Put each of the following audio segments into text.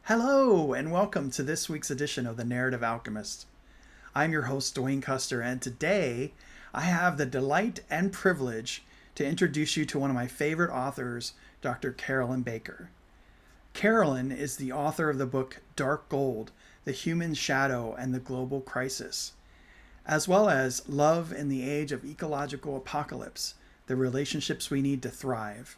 Hello, and welcome to this week's edition of The Narrative Alchemist. I'm your host, Dwayne Custer, and today I have the delight and privilege to introduce you to one of my favorite authors, Dr. Carolyn Baker. Carolyn is the author of the book Dark Gold, The Human Shadow and the Global Crisis, as well as Love in the Age of Ecological Apocalypse, The Relationships We Need to Thrive.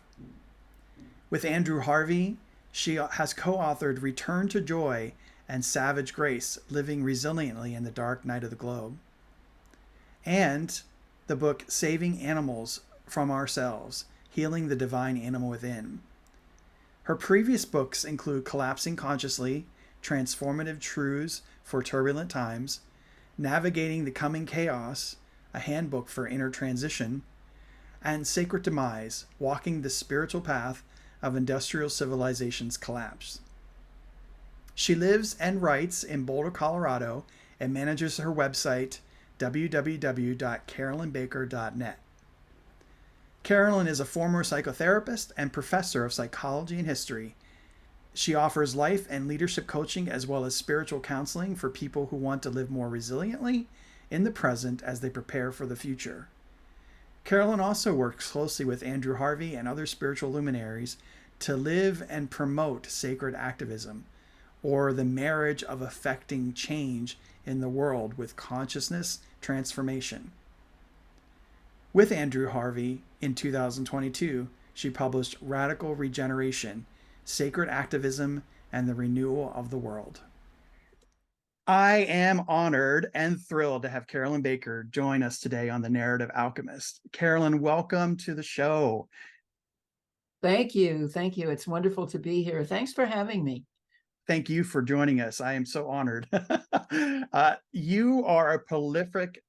With Andrew Harvey, she has co-authored Return to Joy and Savage Grace, Living Resiliently in the Dark Night of the Globe, and the book Saving Animals from Ourselves, Healing the Divine Animal Within. Her previous books include Collapsing Consciously, Transformative Truths for Turbulent Times, Navigating the Coming Chaos, a handbook for inner transition, and Sacred Demise, Walking the Spiritual Path of Industrial Civilization's Collapse. She lives and writes in Boulder, Colorado, and manages her website, www.carolynbaker.net. Carolyn is a former psychotherapist and professor of psychology and history. She offers life and leadership coaching as well as spiritual counseling for people who want to live more resiliently in the present as they prepare for the future. Carolyn also works closely with Andrew Harvey and other spiritual luminaries to live and promote sacred activism, or the marriage of affecting change in the world with consciousness transformation. With Andrew Harvey in 2022, she published Radical Regeneration, Sacred Activism and the Renewal of the World. I am honored and thrilled to have Carolyn Baker join us today on The Narrative Alchemist. Carolyn, welcome to the show. Thank you. Thank you. It's wonderful to be here. Thanks for having me. Thank you for joining us. I am so honored. You are a prolific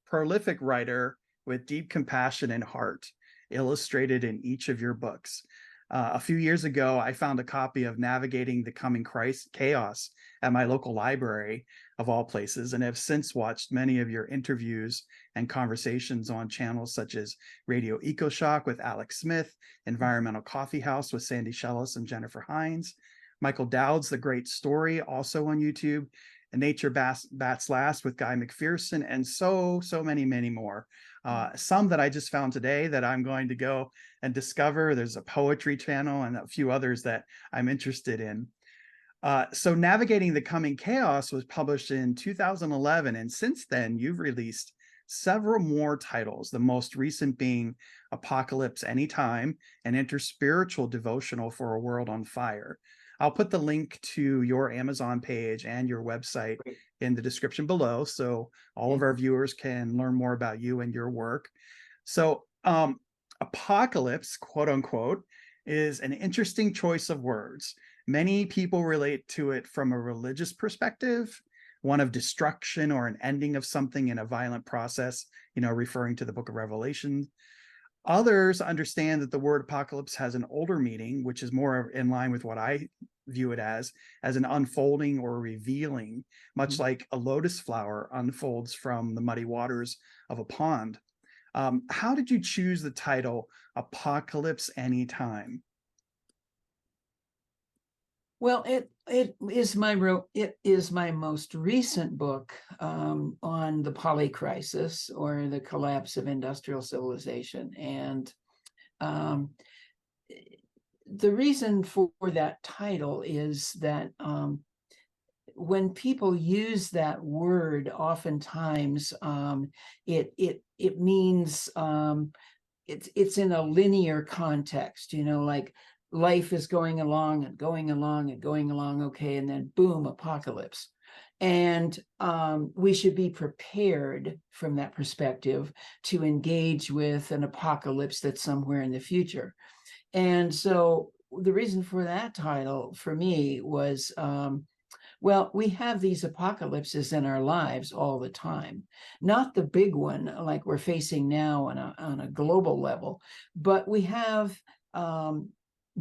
writer with deep compassion and heart, illustrated in each of your books. A few years ago, I found a copy of Navigating the Coming Chaos at my local library, of all places, and have since watched many of your interviews and conversations on channels such as Radio EcoShock with Alex Smith, Environmental Coffee House with Sandy Shellis and Jennifer Hines, Michael Dowd's The Great Story, also on YouTube, and Nature Bats Last with Guy McPherson, and so many more. Some that I just found today that I'm going to go and discover. There's a poetry channel and a few others that I'm interested in. So Navigating the Coming Chaos was published in 2011, and since then you've released several more titles, the most recent being Apocalypse Anytime, an InterSpiritual Devotional for a World on Fire. I'll put the link to your Amazon page and your website in the description below, so all of our viewers can learn more about you and your work. So apocalypse, quote unquote, is an interesting choice of words. Many people relate to it from a religious perspective, one of destruction or an ending of something in a violent process, referring to the book of Revelation. Others understand that the word apocalypse has an older meaning, which is more in line with what I view it as an unfolding or revealing, much like a lotus flower unfolds from the muddy waters of a pond. How did you choose the title Apocalypse Anytime? Well, it is my most recent book on the polycrisis, or the collapse of industrial civilization, and the reason for that title is that when people use that word, oftentimes it means it's in a linear context, like life is going along and going along and going along, okay, and then boom, apocalypse. And we should be prepared from that perspective to engage with an apocalypse that's somewhere in the future. And so the reason for that title for me was, well, we have these apocalypses in our lives all the time. Not the big one like we're facing now on a global level, but we have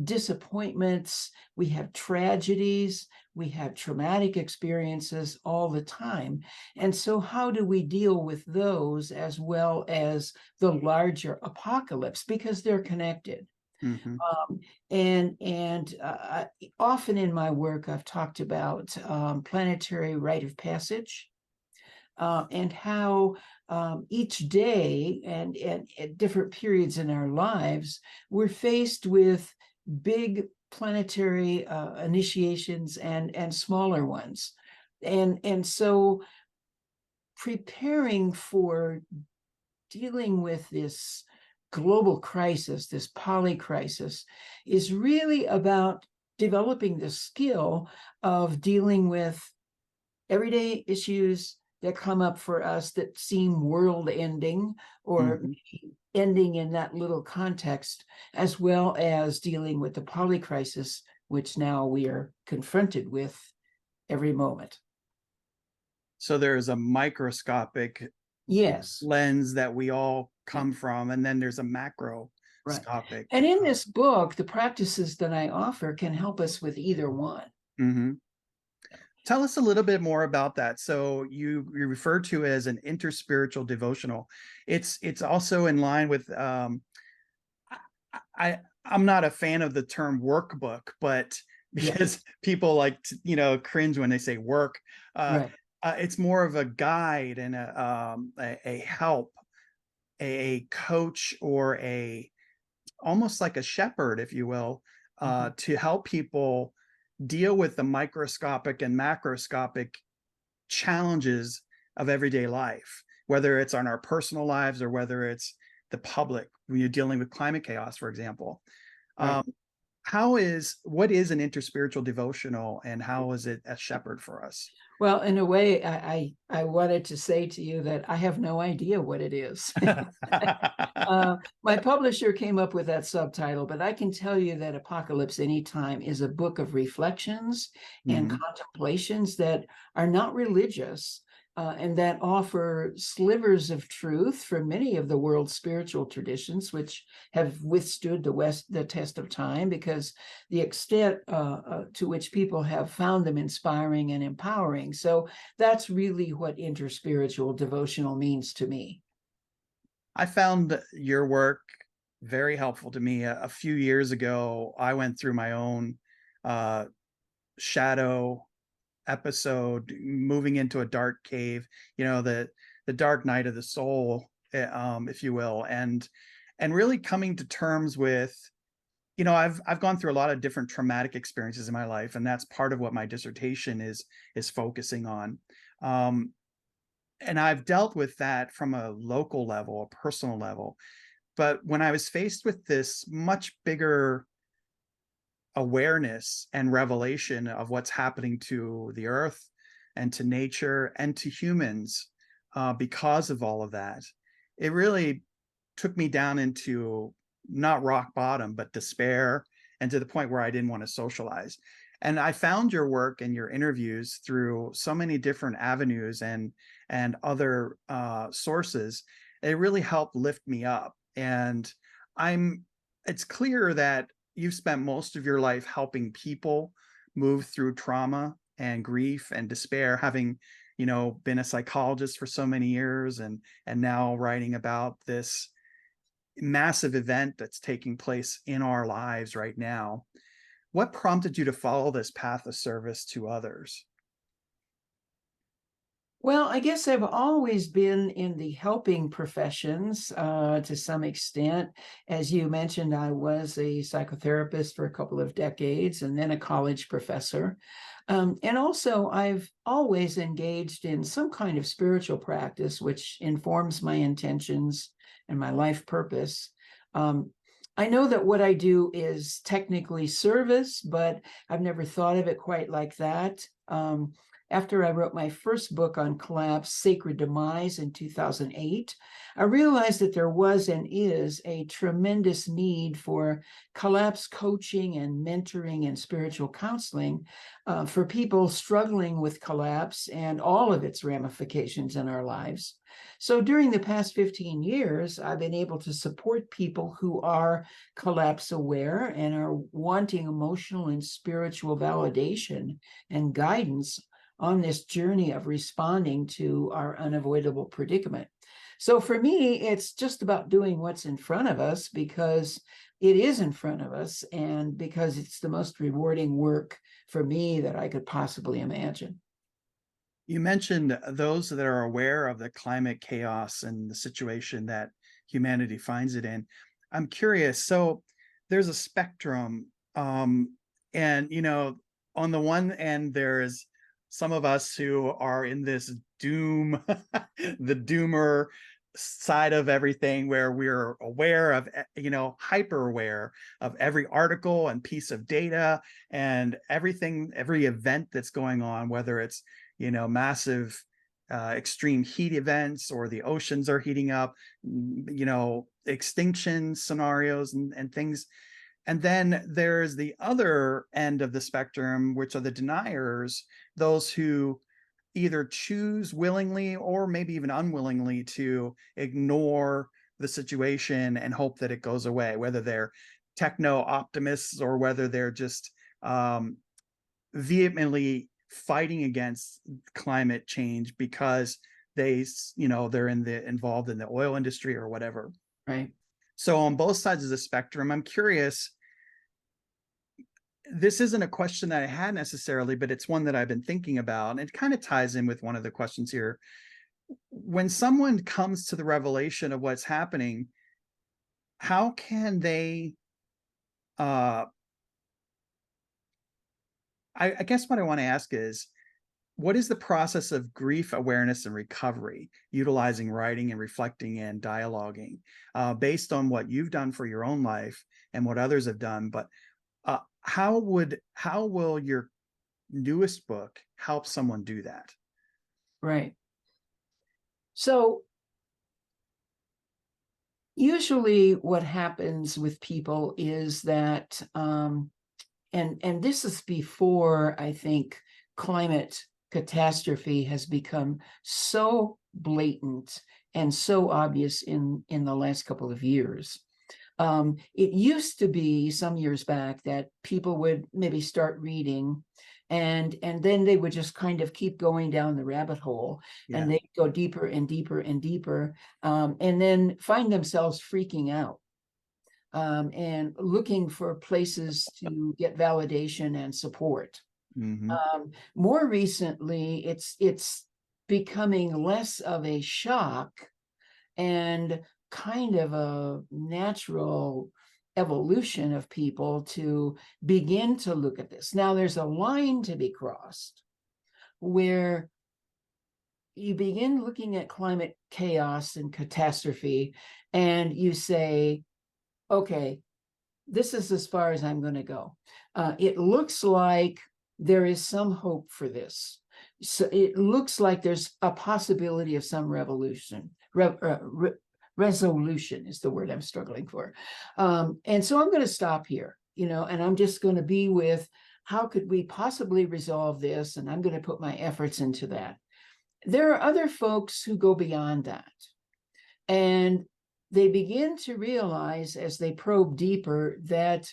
disappointments, we have tragedies, we have traumatic experiences all the time. And so how do we deal with those as well as the larger apocalypse? Because they're connected. Mhm. And often in my work, I've talked about planetary rite of passage, and how each day and at different periods in our lives, we're faced with big planetary initiations and smaller ones. And so preparing for dealing with this global crisis, this poly crisis, is really about developing the skill of dealing with everyday issues that come up for us that seem world ending or Mhm. ending in that little context, as well as dealing with the poly crisis, which now we are confronted with every moment. So there's a microscopic Yes, lens that we all come from, and then there's a right. macroscopic. And in this book, the practices that I offer can help us with either one. Mhm. Tell us a little bit more about that. So you refer to it as an interspiritual devotional. It's also in line with I'm not a fan of the term workbook, but Yeah, because people like to, cringe when they say work, uh, right. it's more of a guide and a help, a coach, or a almost like a shepherd, if you will, Mhm. to help people deal with the microscopic and macroscopic challenges of everyday life, whether it's on our personal lives or whether it's the public, when you're dealing with climate chaos, for example. Right. Um, what is an interspiritual devotional, and how is it a shepherd for us? Well, in a way, I wanted to say to you that I have no idea what it is. My publisher came up with that subtitle, but I can tell you that Apocalypse Anytime is a book of reflections and Mhm. contemplations that are not religious, and that offer slivers of truth from many of the world's spiritual traditions, which have withstood the test of time, because the extent to which people have found them inspiring and empowering. So that's really what interspiritual devotional means to me. I found your work very helpful to me. A few years ago, I went through my own uh, shadow episode, moving into a dark cave, the dark night of the soul, if you will, and really coming to terms with, I've gone through a lot of different traumatic experiences in my life, and that's part of what my dissertation is focusing on. Um, and I've dealt with that from a local level, a personal level. But when I was faced with this much bigger awareness and revelation of what's happening to the earth and to nature and to humans, because of all of that, it really took me down into not rock bottom, but despair, and to the point where I didn't want to socialize. And I found your work and your interviews through so many different avenues and other sources. It really helped lift me up. And I'm it's clear that you've spent most of your life helping people move through trauma and grief and despair, having been a psychologist for so many years, and now writing about this massive event that's taking place in our lives right now. What prompted you to follow this path of service to others? Well, I guess I've always been in the helping professions to some extent. As you mentioned, I was a psychotherapist for a couple of decades and then a college professor. And also, I've always engaged in some kind of spiritual practice, which informs my intentions and my life purpose. Um, I know that what I do is technically service, but I've never thought of it quite like that. After I wrote my first book on collapse, Sacred Demise, in 2008, I realized that there was and is a tremendous need for collapse coaching and mentoring and spiritual counseling for people struggling with collapse and all of its ramifications in our lives. So during the past 15 years, I've been able to support people who are collapse aware and are wanting emotional and spiritual validation and guidance on this journey of responding to our unavoidable predicament. So for me, it's just about doing what's in front of us, because it is in front of us, and because it's the most rewarding work for me that I could possibly imagine. You mentioned those that are aware of the climate chaos and the situation that humanity finds it in. I'm curious. So there's a spectrum, and on the one end, there's some of us who are in this doom, the doomer side of everything, where we're aware of, hyper aware of every article and piece of data and everything, every event that's going on, whether it's massive extreme heat events, or the oceans are heating up, extinction scenarios and things. And then there's the other end of the spectrum, which are the deniers, those who either choose willingly or maybe even unwillingly to ignore the situation and hope that it goes away, whether they're techno optimists or whether they're just vehemently fighting against climate change because they're involved in the oil industry or whatever. Right. So on both sides of the spectrum, I'm curious, this isn't a question that I had necessarily, but it's one that I've been thinking about, and it kind of ties in with one of the questions here. When someone comes to the revelation of what's happening, how can they I guess what I want to ask is, what is the process of grief awareness and recovery, utilizing writing and reflecting and dialoguing, based on what you've done for your own life and what others have done? But how will your newest book help someone do that? Right. So usually what happens with people is that, and this is before, I think, climate catastrophe has become so blatant and so obvious in the last couple of years. It used to be some years back that people would maybe start reading, and then they would just kind of keep going down the rabbit hole, and they go deeper and deeper and deeper, and then find themselves freaking out, and looking for places to get validation and support. Mm-hmm. More recently, it's becoming less of a shock and kind of a natural evolution of people to begin to look at this. Now, there's a line to be crossed where you begin looking at climate chaos and catastrophe, and you say, okay, this is as far as I'm going to go. It looks like there is some hope for this. So it looks like there's a possibility of some resolution is the word I'm struggling for. And so I'm going to stop here, and I'm just going to be with, how could we possibly resolve this? And I'm going to put my efforts into that. There are other folks who go beyond that. And they begin to realize, as they probe deeper, that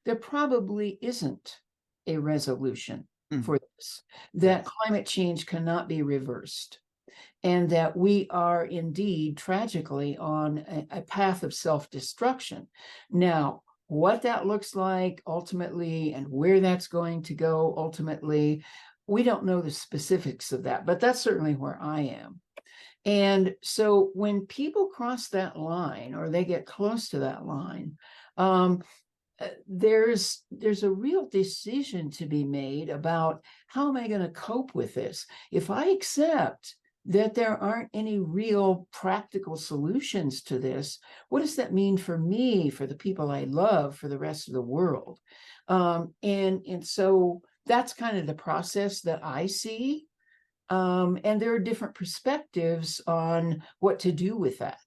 there probably isn't a resolution for this, that climate change cannot be reversed, and that we are indeed tragically on a path of self-destruction. Now, what that looks like ultimately and where that's going to go ultimately, we don't know the specifics of that, but that's certainly where I am. And so when people cross that line, or they get close to that line, there's a real decision to be made about, how am I going to cope with this? If I accept that there aren't any real practical solutions to this, what does that mean for me, for the people I love, for the rest of the world? And so that's kind of the process that I see. And there are different perspectives on what to do with that.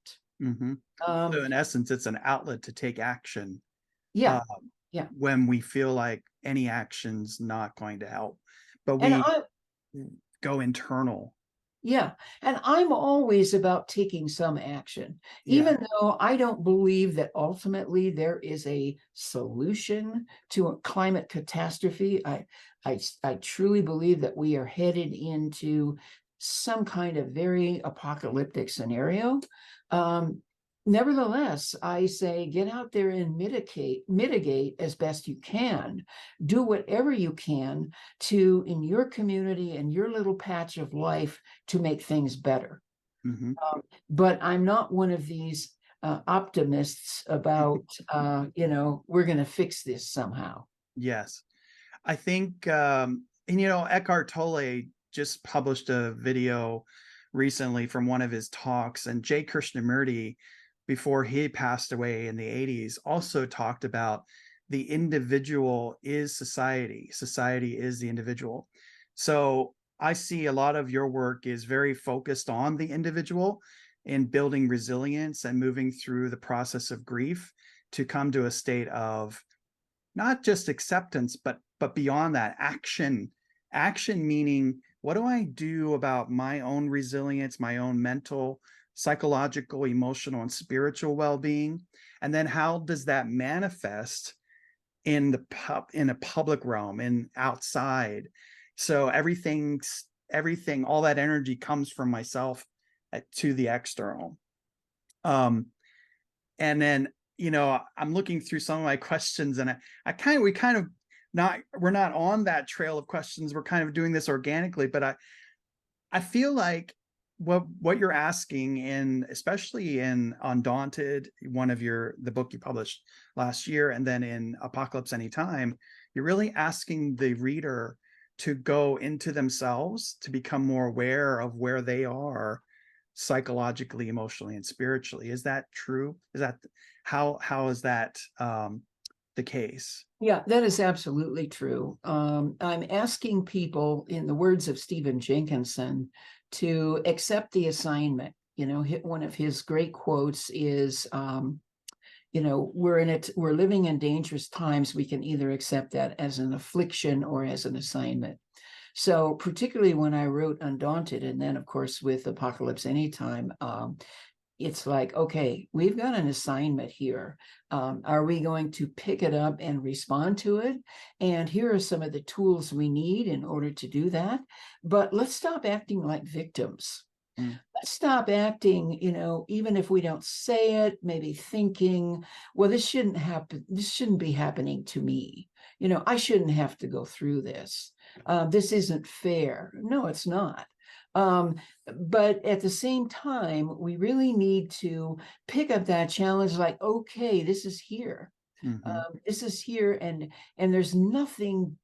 Mm-hmm. So in essence, it's an outlet to take action. Yeah. When we feel like any action's not going to help, but And we go internal. Yeah. And I'm always about taking some action, even though I don't believe that ultimately there is a solution to a climate catastrophe. I truly believe that we are headed into some kind of very apocalyptic scenario. Nevertheless, I say get out there and mitigate as best you can. Do whatever you can to, in your community and your little patch of life, to make things better. Mhm. But I'm not one of these optimists about, we're going to fix this somehow. Yes. I think, and Eckhart Tolle just published a video recently from one of his talks, and Jay Krishnamurti, before he passed away in the 80s, also talked about the individual is society. Society is the individual. So I see a lot of your work is very focused on the individual in building resilience and moving through the process of grief to come to a state of not just acceptance, but beyond that, action meaning, what do I do about my own resilience, my own mental, psychological, emotional, and spiritual well-being? And then how does that manifest in a public realm and outside? So everything, all that energy comes from myself to the external. And then, I'm looking through some of my questions, and we're not on that trail of questions. We're kind of doing this organically, but I feel like what you're asking, in especially in Undaunted, the book you published last year, and then in Apocalypse Anytime, you're really asking the reader to go into themselves, to become more aware of where they are psychologically, emotionally, and spiritually. Is that true? How is that the case? Yeah, that is absolutely true. I'm asking people, in the words of Stephen Jenkinson, to accept the assignment. One of his great quotes is, we're living in dangerous times. We can either accept that as an affliction or as an assignment. So particularly when I wrote Undaunted, and then of course with Apocalypse Anytime, it's like, okay, we've got an assignment here. Are we going to pick it up and respond to it? And here are some of the tools we need in order to do that. But let's stop acting like victims. Let's stop acting, even if we don't say it, maybe thinking, well, this shouldn't happen. This shouldn't be happening to me. I shouldn't have to go through this. This isn't fair. No, it's not. But at the same time, we really need to pick up that challenge like, okay, this is here. This is here, and there's nothing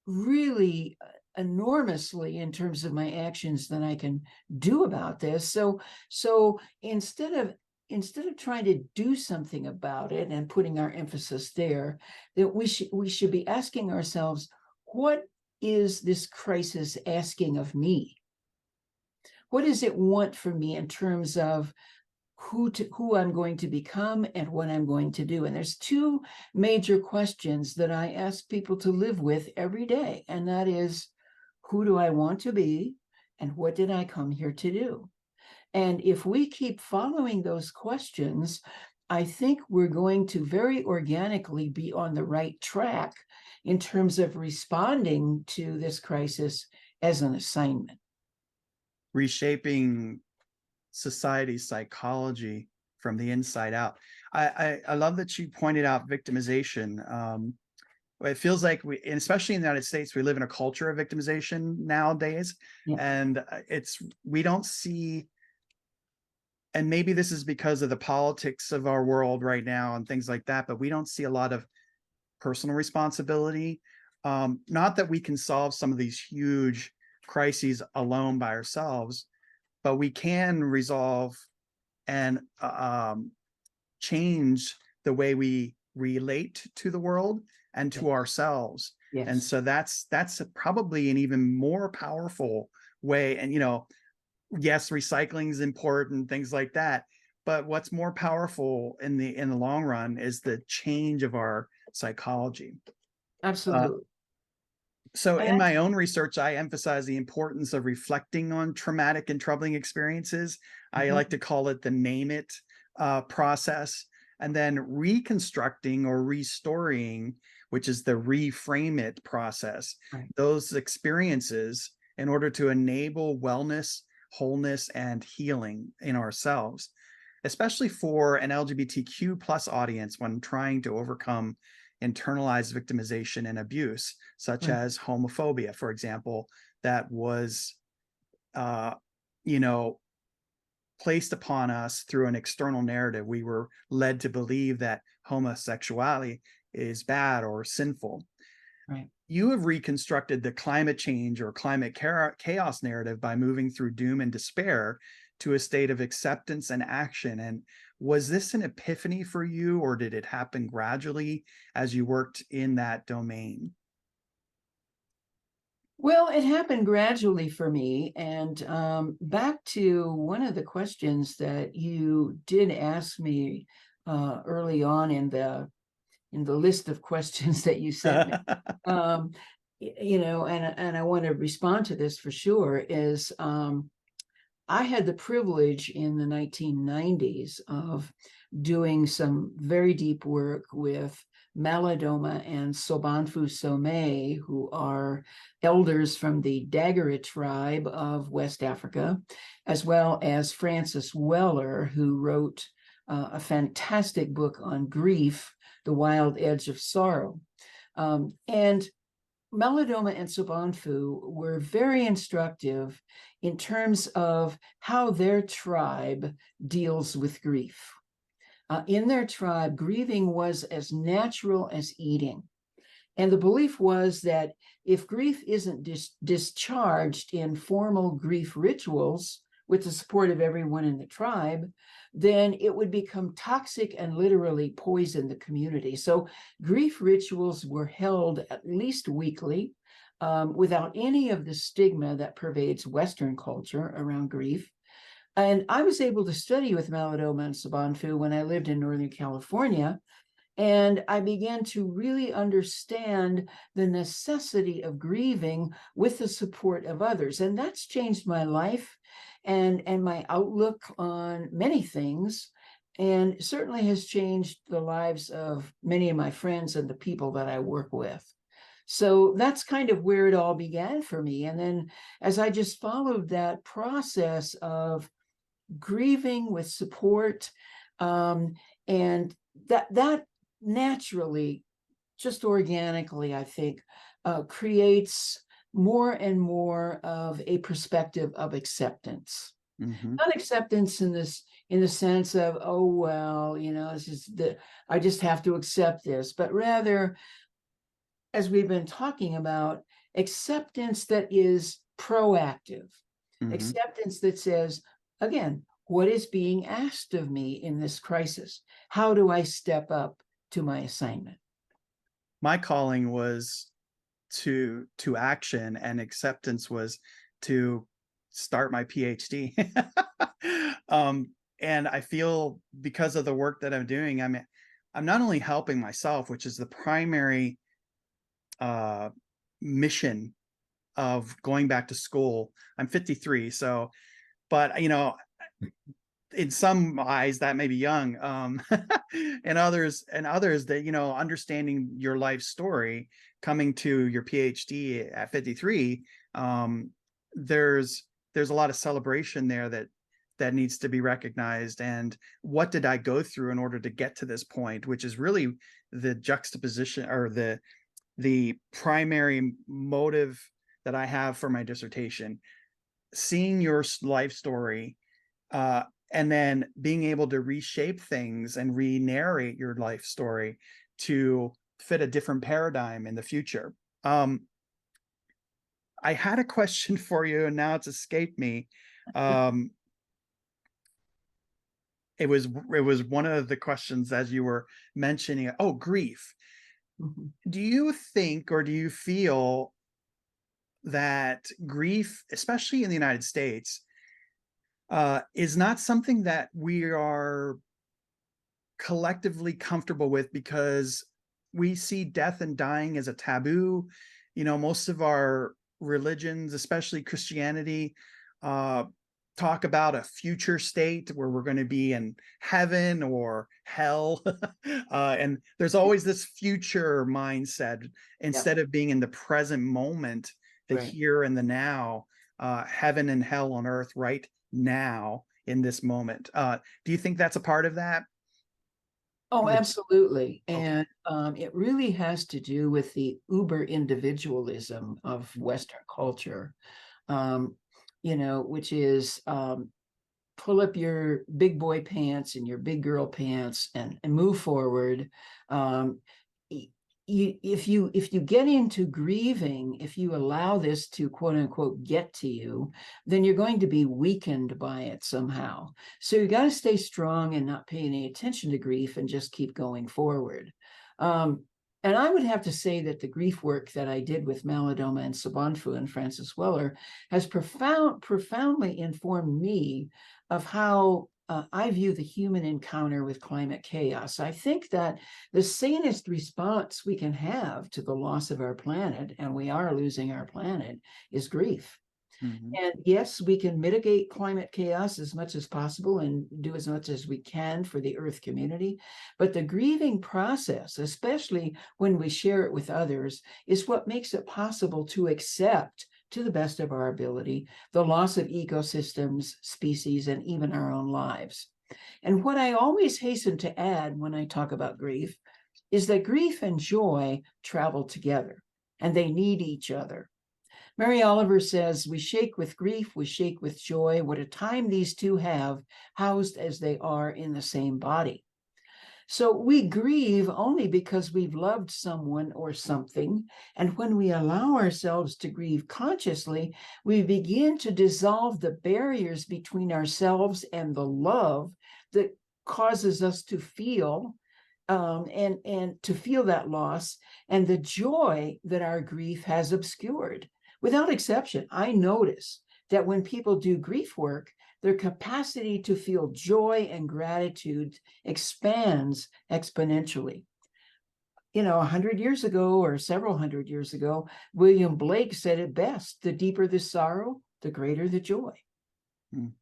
really enormously in terms of my actions that I can do about this. So instead of trying to do something about it and putting our emphasis there, that we should be asking ourselves, what is this crisis asking of me? What does it want from me in terms of who I'm going to become and what I'm going to do? And there's two major questions that I ask people to live with every day. And that is, who do I want to be? And what did I come here to do? And if we keep following those questions, I think we're going to very organically be on the right track in terms of responding to this crisis as an assignment. Reshaping society's psychology from the inside out. I love that you pointed out victimization. It feels like and especially in the United States, we live in a culture of victimization nowadays. Yeah. And we don't see, and maybe this is because of the politics of our world right now and things like that, but we don't see a lot of personal responsibility. Not that we can solve some of these huge crises alone by ourselves, but we can resolve and change the way we relate to the world and to ourselves. Yes. And so that's probably an even more powerful way. And yes, recycling is important, things like that, but what's more powerful in the long run is the change of our psychology. Absolutely. So in my own research, I emphasize the importance of reflecting on traumatic and troubling experiences. I like to call it the name it process, and then reconstructing or restoring, which is the reframe it process, those experiences in order to enable wellness, wholeness, and healing in ourselves. especially for an LGBTQ plus audience when trying to overcome internalized victimization and abuse, such Right. as homophobia, for example, that was, you know, placed upon us through an external narrative. We were led to believe that homosexuality is bad or sinful. Right. You have reconstructed the climate change or climate chaos narrative by moving through doom and despair to a state of acceptance and action. And was this an epiphany for you, or did it happen gradually as you worked in that domain? Well, it happened gradually for me. And back to one of the questions that you did ask me early on in the list of questions that you sent me. Um, and I want to respond to this for sure, is I had the privilege in the 1990s of doing some very deep work with Malidoma and Sobanfu Somé, who are elders from the Dagara tribe of West Africa, as well as Francis Weller, who wrote a fantastic book on grief, The Wild Edge of Sorrow. And Malidoma and Sobanfu were very instructive in terms of how their tribe deals with grief. In their tribe, grieving was as natural as eating. And the belief was that if grief isn't discharged in formal grief rituals with the support of everyone in the tribe, then it would become toxic and literally poison the community. So grief rituals were held at least weekly, without any of the stigma that pervades Western culture around grief. And I was able to study with Malidoma and Sobanfu when I lived in Northern California. And I began to really understand the necessity of grieving with the support of others. And that's changed my life and my outlook on many things, and certainly has changed the lives of many of my friends and the people that I work with. So that's kind of where it all began for me. And then as I just followed that process of grieving with support, and that naturally, just organically, I think, creates more and more of a perspective of acceptance. Mm-hmm. Not acceptance in the sense of, oh well, this is I just have to accept this, but rather, as we've been talking about, acceptance that is proactive, Mm-hmm. acceptance that says, again, what is being asked of me in this crisis? How do I step up to my assignment? My calling was to action, and acceptance was to start my PhD. And I feel, because of the work that I'm doing, I'm not only helping myself, which is the primary mission of going back to school. I'm 53, so, but in some eyes that may be young, and others that, understanding your life story, coming to your PhD at 53, there's a lot of celebration there that needs to be recognized. And what did I go through in order to get to this point, which is really the juxtaposition, or the primary motive that I have for my dissertation. Seeing your life story, and then being able to reshape things and re-narrate your life story to fit a different paradigm in the future. I had a question for you, and now it's escaped me. It was one of the questions as you were mentioning. Oh, grief. Mm-hmm. Do you think, or do you feel that grief, especially in the United States, is not something that we are collectively comfortable with, because we see death and dying as a taboo? Most of our religions, especially Christianity, talk about a future state where we're going to be in heaven or hell. And there's always this future mindset instead of being in the present moment, the Right. here and the now, heaven and hell on earth right now in this moment. Do you think that's a part of that? Oh, The- absolutely. Okay. And it really has to do with the uber individualism of Western culture, um, which is pull up your big boy pants and your big girl pants and move forward. Um, if you get into grieving, if you allow this to quote unquote get to you, then you're going to be weakened by it somehow. So you got to stay strong and not pay any attention to grief and just keep going forward. And I would have to say that the grief work that I did with Malidoma and Sabanfu and Francis Weller has profoundly informed me of how I view the human encounter with climate chaos. I think that the sanest response we can have to the loss of our planet, and we are losing our planet, is grief. Mhm. And yes, we can mitigate climate chaos as much as possible and do as much as we can for the Earth community. But the grieving process, especially when we share it with others, is what makes it possible to accept, to the best of our ability, the loss of ecosystems, species, and even our own lives. And what I always hasten to add when I talk about grief is that grief and joy travel together, and they need each other. Mary Oliver says, "We shake with grief, we shake with joy. What a time these two have, housed as they are in the same body." So we grieve only because we've loved someone or something. And when we allow ourselves to grieve consciously, we begin to dissolve the barriers between ourselves and the love that causes us to feel and to feel that loss and the joy that our grief has obscured. Without exception, I notice that when people do grief work, their capacity to feel joy and gratitude expands exponentially. 100 years ago or several hundred years ago, William Blake said it best: the deeper the sorrow, the greater the joy. Mm.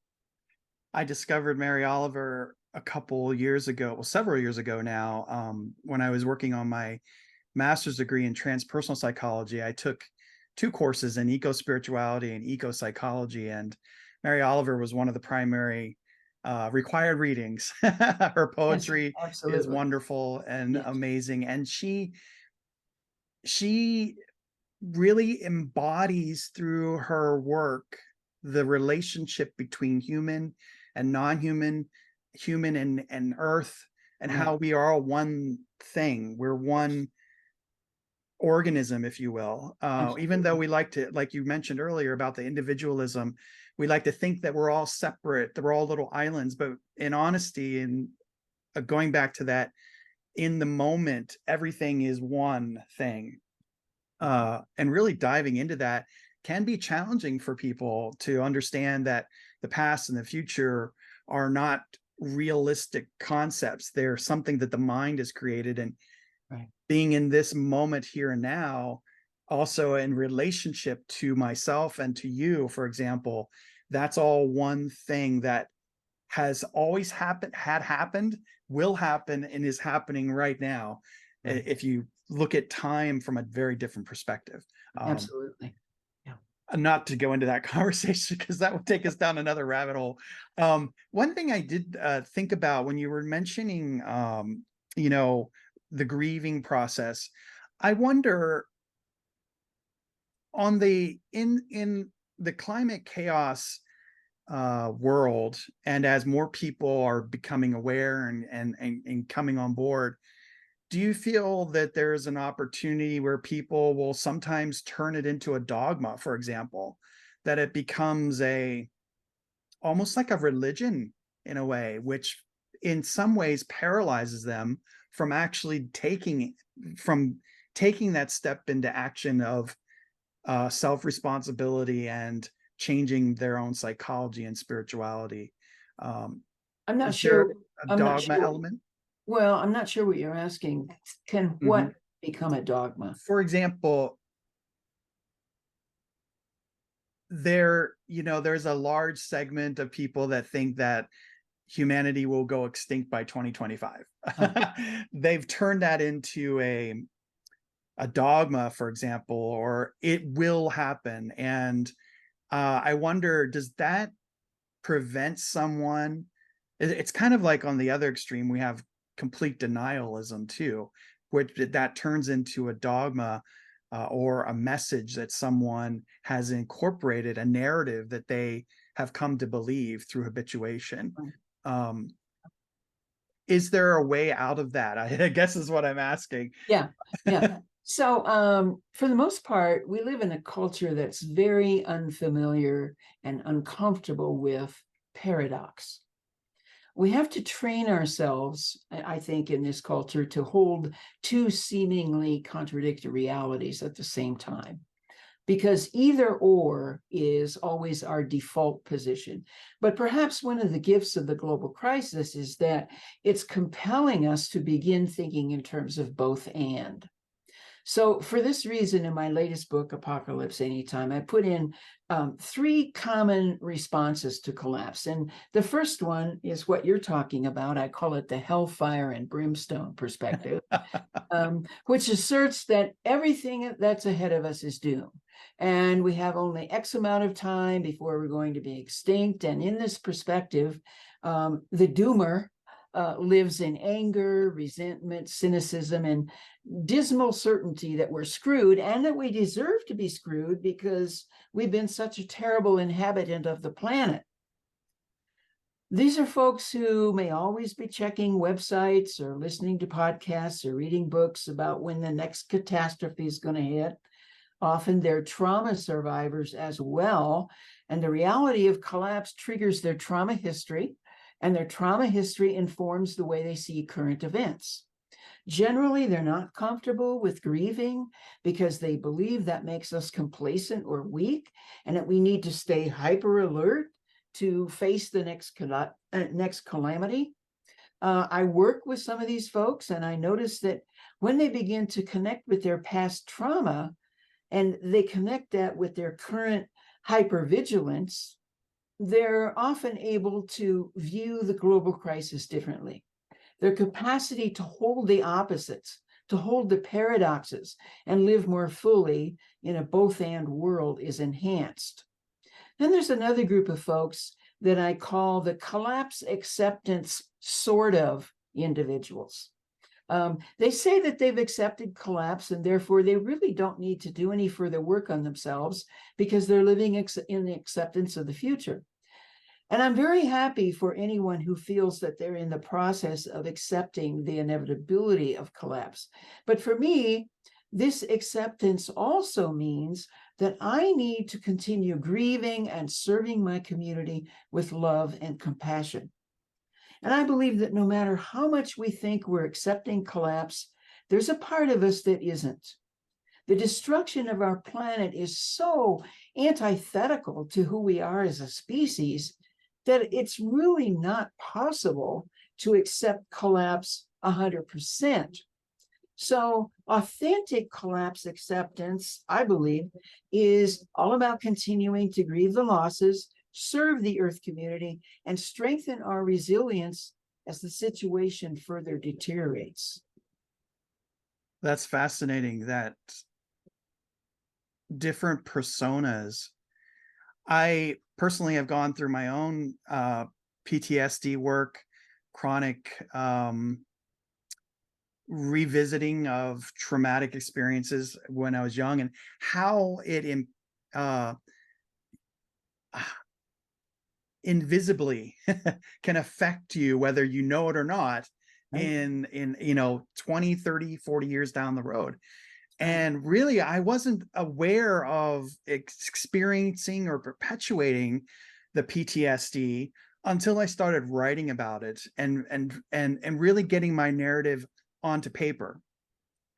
I discovered Mary Oliver a couple years ago, well, several years ago now, when I was working on my master's degree in transpersonal psychology. I took two courses in eco spirituality and eco psychology, and Mary Oliver was one of the primary required readings. Her Yes, poetry is absolutely. wonderful and Yes. amazing, and she really embodies through her work the relationship between human and non-human, human and earth, and Right. how we are all one thing. We're one organism, if you will. Even though Absolutely. we like to, like you mentioned earlier about the individualism, we like to think that we're all separate, that we're all little islands. But in honesty, and going back to that, in the moment, everything is one thing. And really diving into that can be challenging for people to understand that the past and the future are not realistic concepts. They're something that the mind has created. And Right. being in this moment here and now, also in relationship to myself and to you, for example, that's all one thing that has always happened, had happened, will happen, and is happening right now. Right. If you look at time from a very different perspective. Um, Absolutely. Yeah. Not to go into that conversation because that would take us down another rabbit hole. One thing I did think about when you were mentioning, you know, the grieving process, I wonder, on the in the climate chaos world, and as more people are becoming aware and coming on board, do you feel that there's an opportunity where people will sometimes turn it into a dogma, for example, that it becomes a almost like a religion in a way, which in some ways paralyzes them from actually taking that step into action of self-responsibility and changing their own psychology and spirituality? Um, I'm not is there sure. a I'm not dogma sure. element? Well, I'm not sure what you're asking. Can Mhm. what become a dogma? For example, there's a large segment of people that think that humanity will go extinct by 2025. Uh, They've turned that into a dogma, for example, or it will happen. And I wonder, does that prevent someone. It's kind of like on the other extreme, we have complete denialism too, which that turns into a dogma, or a message that someone has incorporated, a narrative that they have come to believe through habituation. Um, is there a way out of that? I guess is what I'm asking. Yeah, yeah. So for the most part, we live in a culture that's very unfamiliar and uncomfortable with paradox. We have to train ourselves, I think, in this culture to hold two seemingly contradictory realities at the same time, because either or is always our default position. But perhaps one of the gifts of the global crisis is that it's compelling us to begin thinking in terms of both and. So for this reason, in my latest book, Apocalypse Anytime, I put in 3 common responses to collapse. And the first one is what you're talking about. I call it the hellfire and brimstone perspective, which asserts that everything that's ahead of us is doom. And we have only X amount of time before we're going to be extinct. And in this perspective, the doomer lives in anger, resentment, cynicism, and dismal certainty that we're screwed and that we deserve to be screwed because we've been such a terrible inhabitant of the planet. These are folks who may always be checking websites or listening to podcasts or reading books about when the next catastrophe is going to hit. Often they're trauma survivors as well, and the reality of collapse triggers their trauma history, and their trauma history informs the way they see current events. Generally, they're not comfortable with grieving because they believe that makes us complacent or weak, and that we need to stay hyper alert to face the next calamity. I work with some of these folks, and I notice that when they begin to connect with their past trauma, and they connect that with their current hypervigilance, they're often able to view the global crisis differently. Their capacity to hold the opposites, to hold the paradoxes, and live more fully in a both-and world is enhanced. Then there's another group of folks that I call the collapse acceptance sort of individuals. They say that they've accepted collapse and therefore they really don't need to do any further work on themselves because they're living in the acceptance of the future. And I'm very happy for anyone who feels that they're in the process of accepting the inevitability of collapse. But for me, this acceptance also means that I need to continue grieving and serving my community with love and compassion. And I believe that no matter how much we think we're accepting collapse, there's a part of us that isn't. The destruction of our planet is so antithetical to who we are as a species that it's really not possible to accept collapse 100%. So authentic collapse acceptance, I believe, is all about continuing to grieve the losses, serve the Earth community, and strengthen our resilience as the situation further deteriorates. That's fascinating, that different personas. I personally have gone through my own PTSD work, chronic revisiting of traumatic experiences when I was young, and how it invisibly can affect you, whether you know it or not, in 20, 30, 40 years down the road. And really, I wasn't aware of experiencing or perpetuating the PTSD until I started writing about it and really getting my narrative onto paper.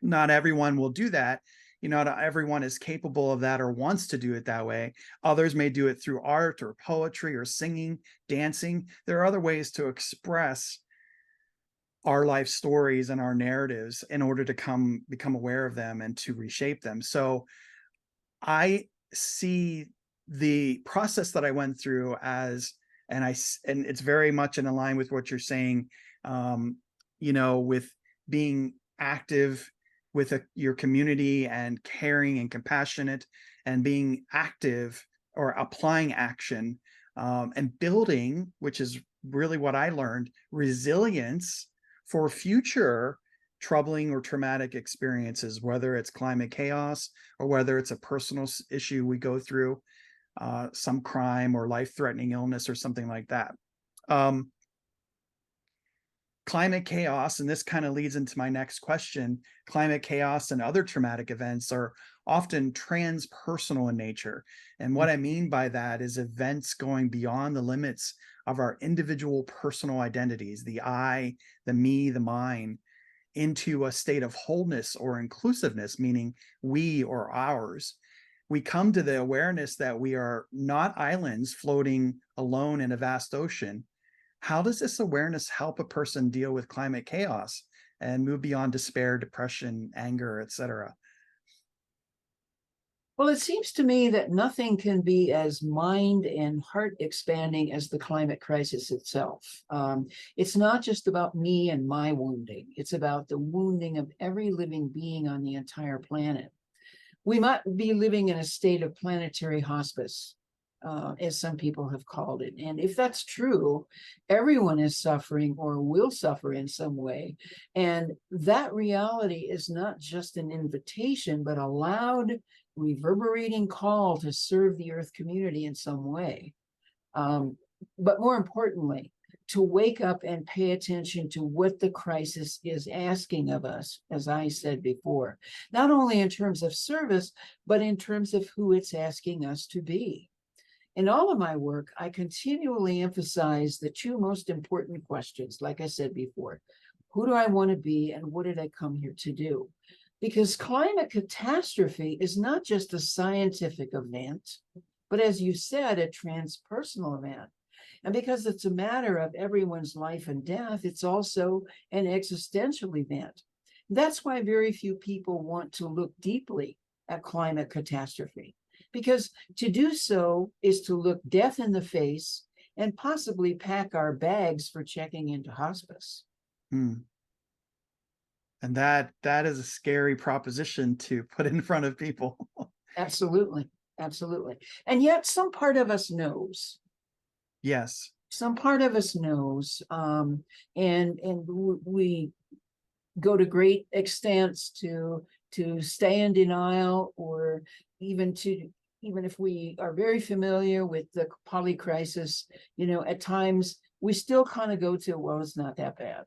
Not everyone will do that. Not everyone is capable of that or wants to do it that way. Others may do it through art or poetry or singing, dancing. There are other ways to express our life stories and our narratives in order to become aware of them and to reshape them. So I see the process that I went through as, and it's very much in line with what you're saying, with being active with your community and caring and compassionate and being active or applying action and building, which is really what I learned, resilience for future troubling or traumatic experiences, whether it's climate chaos or whether it's a personal issue we go through, some crime or life-threatening illness or something like that. Climate chaos, and this kind of leads into my next question, climate chaos and other traumatic events are often transpersonal in nature. And what I mean by that is events going beyond the limits of our individual personal identities, the I, the me, the mine, into a state of wholeness or inclusiveness, meaning we or ours. We come to the awareness that we are not islands floating alone in a vast ocean. How does this awareness help a person deal with climate chaos and move beyond despair, depression, anger, etc.? Well, it seems to me that nothing can be as mind and heart expanding as the climate crisis itself. It's not just about me and my wounding. It's about the wounding of every living being on the entire planet. We might be living in a state of planetary hospice, as some people have called it. And if that's true, everyone is suffering or will suffer in some way. And that reality is not just an invitation, but a loud, reverberating call to serve the Earth community in some way. But more importantly, to wake up and pay attention to what the crisis is asking of us, as I said before, not only in terms of service, but in terms of who it's asking us to be. In all of my work, I continually emphasize the two most important questions, like I said before. Who do I want to be, and what did I come here to do? Because climate catastrophe is not just a scientific event, but as you said, a transpersonal event. And because it's a matter of everyone's life and death, it's also an existential event. That's why very few people want to look deeply at climate catastrophe, because to do so is to look death in the face and possibly pack our bags for checking into hospice. And that is a scary proposition to put in front of people. Absolutely. Absolutely. And yet some part of us knows. Yes. Some part of us knows. And we go to great extents to stay in denial, or even if we are very familiar with the polycrisis, at times we still kind of go to, well, it's not that bad.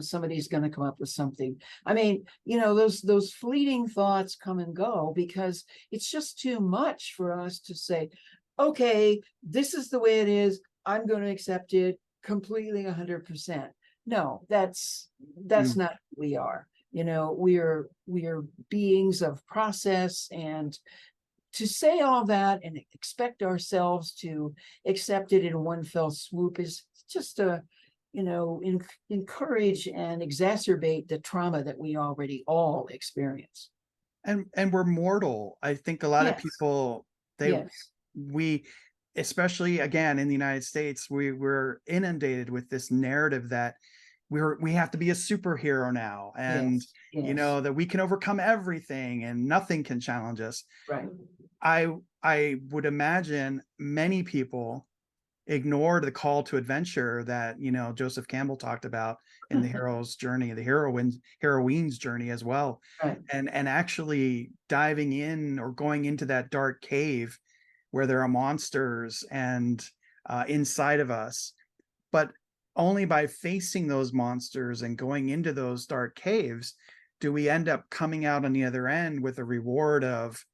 Somebody's going to come up with something. I mean, those fleeting thoughts come and go because it's just too much for us to say, okay, this is the way it is. I'm going to accept it completely 100%. No, that's not who we are. We are beings of process, and to say all that and expect ourselves to accept it in one fell swoop is just encourage and exacerbate the trauma that we already all experience. And we're mortal. I think a lot of people, we, especially again in the United States, we're inundated with this narrative that we have to be a superhero now, and that we can overcome everything and nothing can challenge us. Right. I would imagine many people ignored the call to adventure that Joseph Campbell talked about in the hero's journey, the heroine's journey as well. Right. And actually diving in or going into that dark cave where there are monsters and inside of us. But only by facing those monsters and going into those dark caves do we end up coming out on the other end with a reward of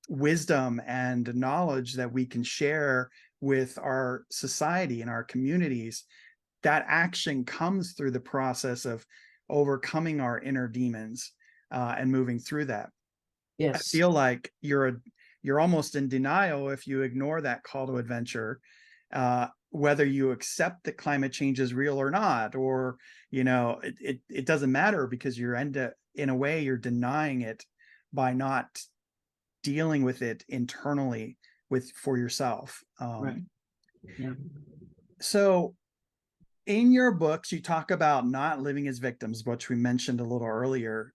wisdom and knowledge that we can share with our society and our communities. That action comes through the process of overcoming our inner demons and moving through that. Yes. I feel like you're almost in denial if you ignore that call to adventure, whether you accept that climate change is real or not, or it doesn't matter, because in a way you're denying it by not dealing with it internally for yourself. Right. Yeah. So in your books, you talk about not living as victims, which we mentioned a little earlier.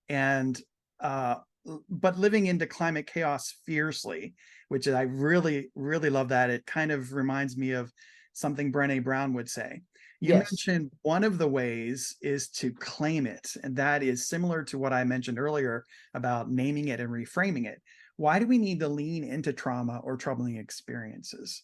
And but living into climate chaos fiercely, which I really, really love that. It kind of reminds me of something Brené Brown would say. You Yes. mentioned one of the ways is to claim it, and that is similar to what I mentioned earlier about naming it and reframing it. Why do we need to lean into trauma or troubling experiences?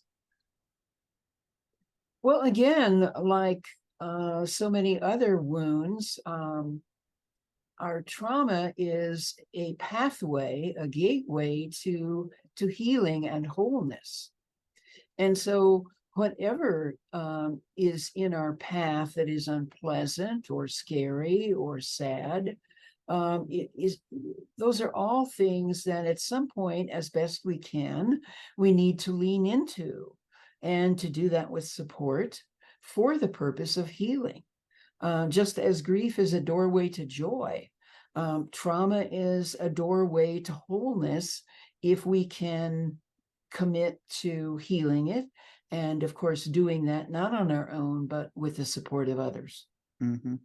Well, again, like so many other wounds, our trauma is a pathway, a gateway to healing and wholeness. And so whatever is in our path that is unpleasant or scary or sad, those are all things that at some point, as best we can, we need to lean into, and to do that with support for the purpose of healing. Just as grief is a doorway to joy, trauma is a doorway to wholeness if we can commit to healing it. And of course, doing that not on our own, but with the support of others. Mm-hmm.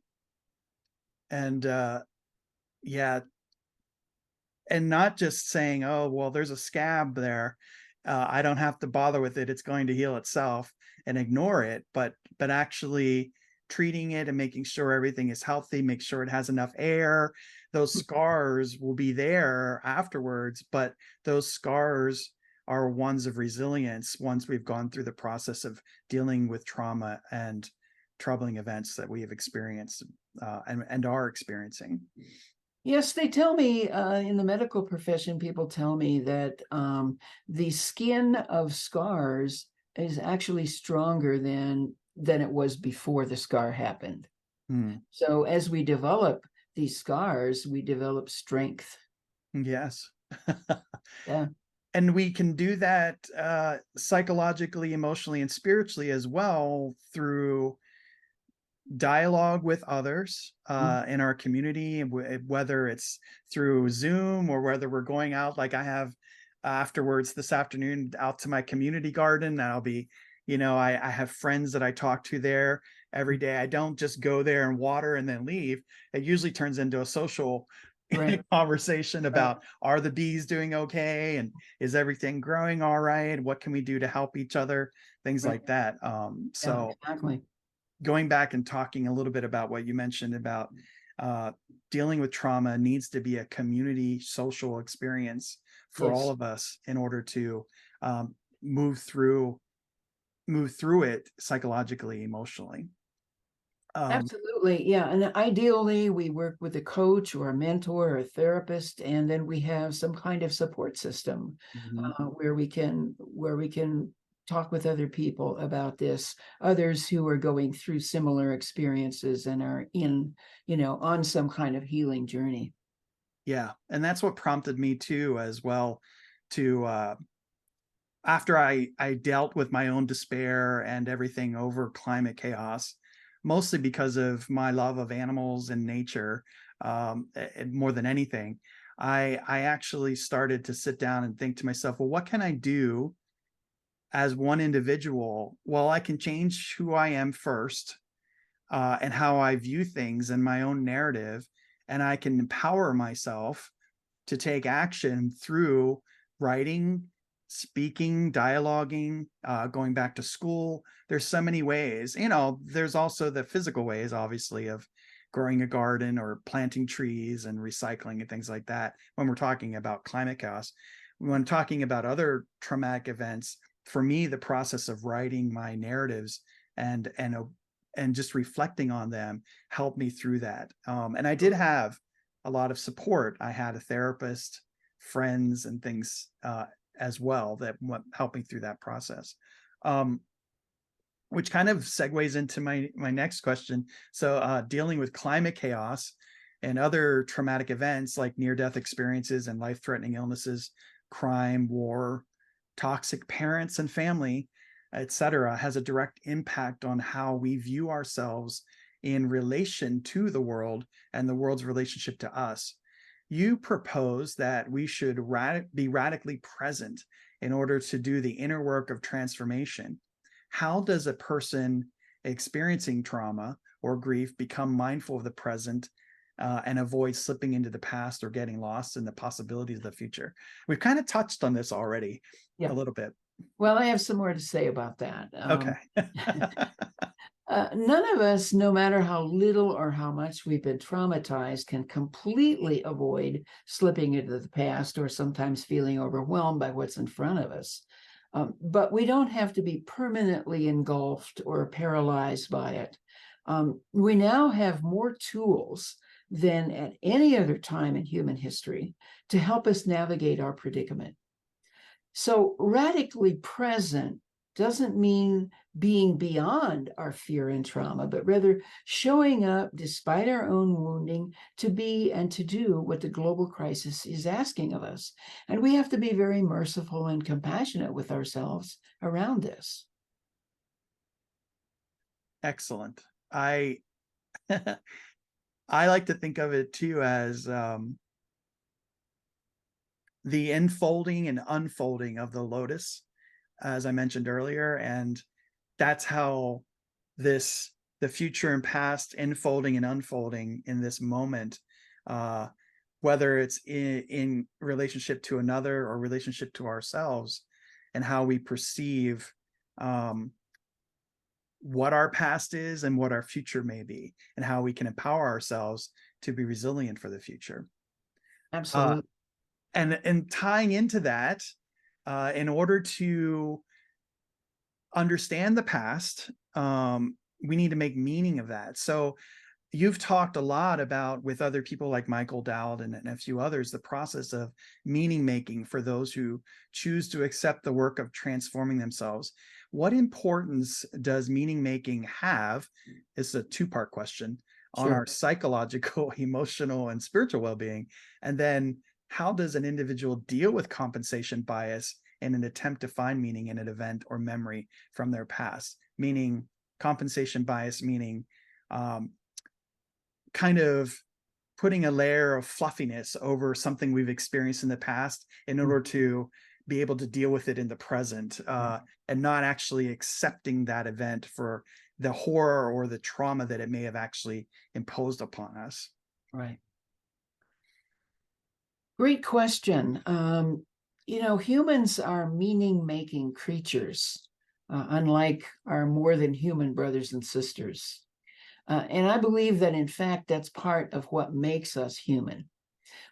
And yeah, and not just saying, oh, well, there's a scab there. I don't have to bother with it. It's going to heal itself, and ignore it, but actually treating it and making sure everything is healthy, make sure it has enough air. Those scars will be there afterwards, but those scars are ones of resilience once we've gone through the process of dealing with trauma and troubling events that we have experienced and are experiencing. Yes, they tell me in the medical profession, people tell me that the skin of scars is actually stronger than it was before the scar happened. Hmm. So as we develop these scars, we develop strength. Yes. Yeah. And we can do that psychologically, emotionally, and spiritually as well through dialogue with others Mm. in our community, whether it's through Zoom or whether we're going out, like I have afterwards this afternoon out to my community garden. And I'll be, I have friends that I talk to there every day. I don't just go there and water and then leave. It usually turns into a social Right. conversation Right. about, are the bees doing okay? And is everything growing all right? What can we do to help each other? Things Right. like that. Yeah, So exactly. going back and talking a little bit about what you mentioned about uh, dealing with trauma needs to be a community social experience for all Yes. of us in order to um, move through it psychologically, emotionally. Um, Absolutely. Yeah. And ideally, we work with a coach or a mentor or a therapist, and then we have some kind of support system mhm. where we can talk with other people about this, others who are going through similar experiences and are on some kind of healing journey. Yeah, and that's what prompted me too, as well, to after I dealt with my own despair and everything over climate chaos, mostly because of my love of animals and nature, more than anything, I actually started to sit down and think to myself, well, what can I do as one individual? Well, I can change who I am first, and how I view things and my own narrative, and I can empower myself to take action through writing, speaking, dialoguing, going back to school. There's so many ways. There's also the physical ways, obviously, of growing a garden or planting trees and recycling and things like that when we're talking about climate chaos. When talking about other traumatic events, for me, the process of writing my narratives and and and just reflecting on them helped me through that. And I did have a lot of support. I had a therapist, friends, and things as well that helped me through that process. Um, which kind of segues into my next question. So, dealing with climate chaos and other traumatic events like near-death experiences and life-threatening illnesses, crime, war, toxic parents and family, etc., has a direct impact on how we view ourselves in relation to the world and the world's relationship to us. You propose that we should be radically present in order to do the inner work of transformation. How does a person experiencing trauma or grief become mindful of the present and avoid slipping into the past or getting lost in the possibilities of the future. We've kind of touched on this already a Yeah. little bit. Well, I have some more to say about that. Okay. None of us, no matter how little or how much we've been traumatized, can completely avoid slipping into the past or sometimes feeling overwhelmed by what's in front of us. But we don't have to be permanently engulfed or paralyzed by it. We now have more tools than at any other time in human history to help us navigate our predicament. So radically present doesn't mean being beyond our fear and trauma, but rather showing up despite our own wounding to be and to do what the global crisis is asking of us. And we have to be very merciful and compassionate with ourselves around this. Excellent. I I like to think of it too as the enfolding and unfolding of the lotus, as I mentioned earlier. And that's how the future and past enfolding and unfolding in this moment, whether it's in relationship to another or relationship to ourselves, and how we perceive what our past is and what our future may be, and how we can empower ourselves to be resilient for the future. Absolutely. And tying into that, in order to understand the past, we need to make meaning of that. So you've talked a lot about, with other people like Michael Dowd and a few others, the process of meaning making for those who choose to accept the work of transforming themselves. What importance does meaning making have? It's a two-part question on Sure. our psychological, emotional, and spiritual well-being. And then how does an individual deal with compensation bias in an attempt to find meaning in an event or memory from their past? Meaning compensation bias, meaning kind of putting a layer of fluffiness over something we've experienced in the past in order to be able to deal with it in the present, and not actually accepting that event for the horror or the trauma that it may have actually imposed upon us. Right. Great question. Humans are meaning-making creatures, unlike our more than human brothers and sisters. And I believe that, in fact, that's part of what makes us human.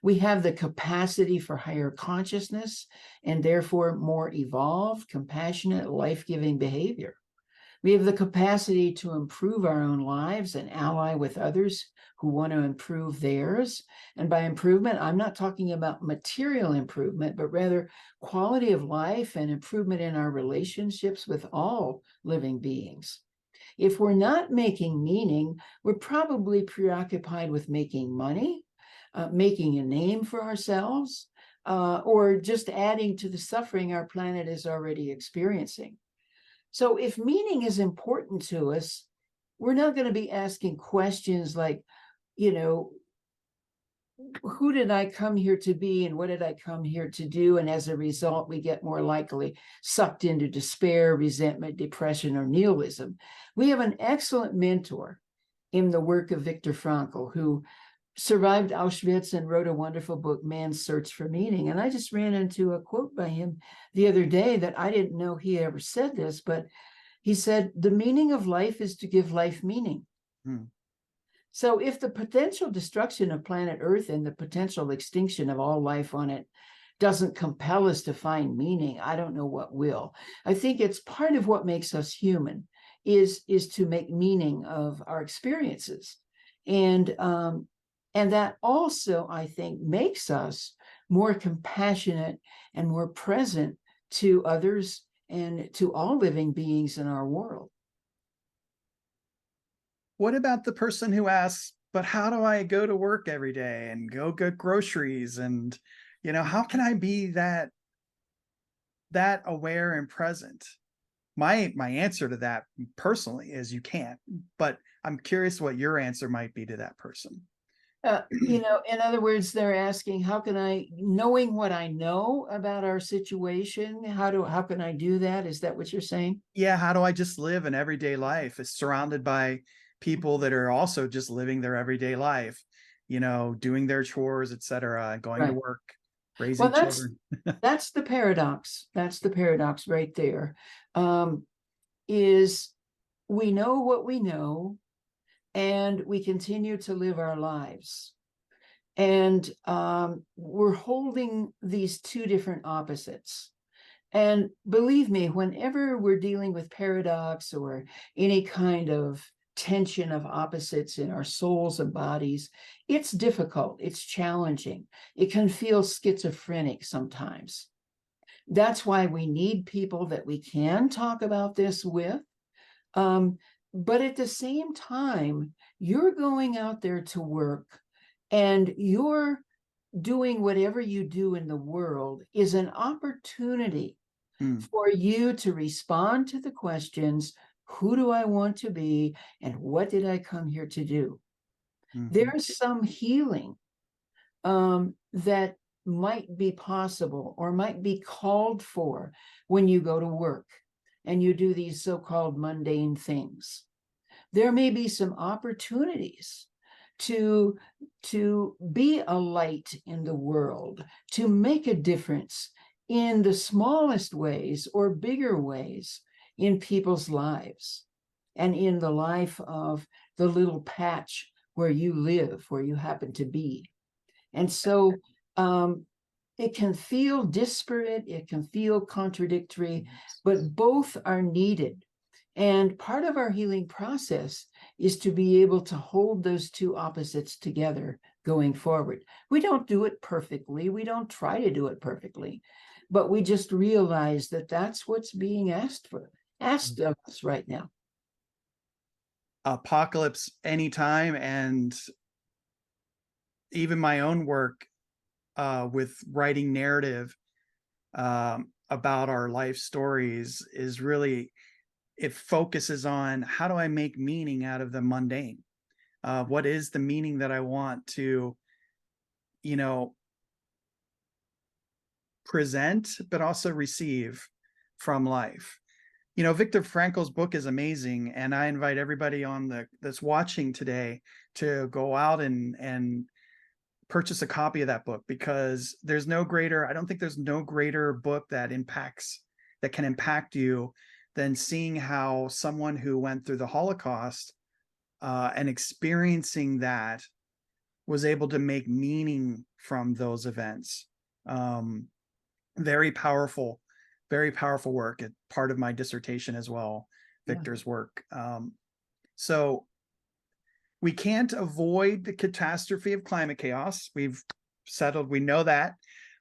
We have the capacity for higher consciousness and therefore more evolved, compassionate, life-giving behavior. We have the capacity to improve our own lives and ally with others who want to improve theirs. And by improvement, I'm not talking about material improvement, but rather quality of life and improvement in our relationships with all living beings. If we're not making meaning, we're probably preoccupied with making money, making a name for ourselves, or just adding to the suffering our planet is already experiencing. So if meaning is important to us, we're not going to be asking questions like, who did I come here to be and what did I come here to do? And as a result, we get more likely sucked into despair, resentment, depression, or nihilism. We have an excellent mentor in the work of Viktor Frankl, who survived Auschwitz and wrote a wonderful book, Man's Search for Meaning. And I just ran into a quote by him the other day that I didn't know he ever said this, but he said, "The meaning of life is to give life meaning." So if the potential destruction of planet Earth and the potential extinction of all life on it doesn't compel us to find meaning, I don't know what will. I think it's part of what makes us human is to make meaning of our experiences. And that also, I think, makes us more compassionate and more present to others and to all living beings in our world. What about the person who asks, but how do I go to work every day and go get groceries? And, how can I be that aware and present? My answer to that personally is you can't, but I'm curious what your answer might be to that person. In other words, they're asking, how can I, knowing what I know about our situation, how can I do that? Is that what you're saying? Yeah, how do I just live an everyday life? It's surrounded by people that are also just living their everyday life. doing their chores, etc., going to Right. work, Well, raising that's children. that's the paradox. That's the paradox right there. Is we know what we know, and we continue to live our lives. And we're holding these two different opposites. And believe me, whenever we're dealing with paradox or any kind of tension of opposites in our souls and bodies, it's difficult, it's challenging. It can feel schizophrenic sometimes. That's why we need people that we can talk about this with. But at the same time, you're going out there to work, and you're doing whatever you do in the world is an opportunity for you to respond to the questions: who do I want to be, and what did I come here to do? There's some healing that might be possible or might be called for when you go to work and you do these so-called mundane things. There may be some opportunities to be a light in the world, to make a difference in the smallest ways or bigger ways in people's lives and in the life of the little patch where you live, where you happen to be. And so it can feel disparate, it can feel contradictory, but both are needed. And part of our healing process is to be able to hold those two opposites together going forward. We don't do it perfectly. We don't try to do it perfectly, but we just realize that that's what's being asked of us right now. Apocalypse anytime. And even my own work with writing narrative about our life stories is really, it focuses on how do I make meaning out of the mundane? What is the meaning that I want to, present, but also receive from life? Viktor Frankl's book is amazing, and I invite everybody that's watching today to go out and purchase a copy of that book, because I don't think there's no greater book that can impact you than seeing how someone who went through the Holocaust and experiencing that was able to make meaning from those events. Very powerful work. It's part of my dissertation as well, Viktor's work. So we can't avoid the catastrophe of climate chaos. We've settled, we know that,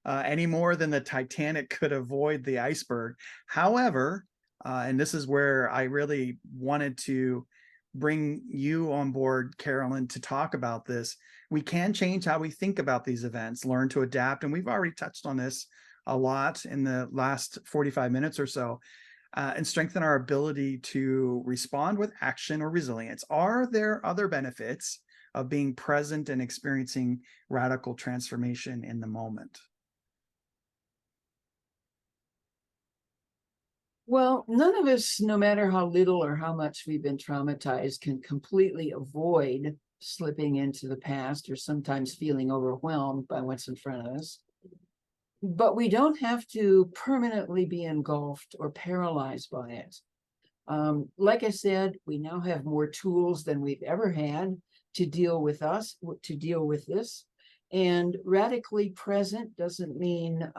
any more than the Titanic could avoid the iceberg. However, and this is where I really wanted to bring you on board, Carolyn, to talk about this. We can change how we think about these events, learn to adapt. And we've already touched on this a lot in the last 45 minutes or so, and strengthen our ability to respond with action or resilience. Are there other benefits of being present and experiencing radical transformation in the moment? Well, none of us, no matter how little or how much we've been traumatized, can completely avoid slipping into the past or sometimes feeling overwhelmed by what's in front of us. But we don't have to permanently be engulfed or paralyzed by it. Like I said, we now have more tools than we've ever had to deal with this. And radically present doesn't mean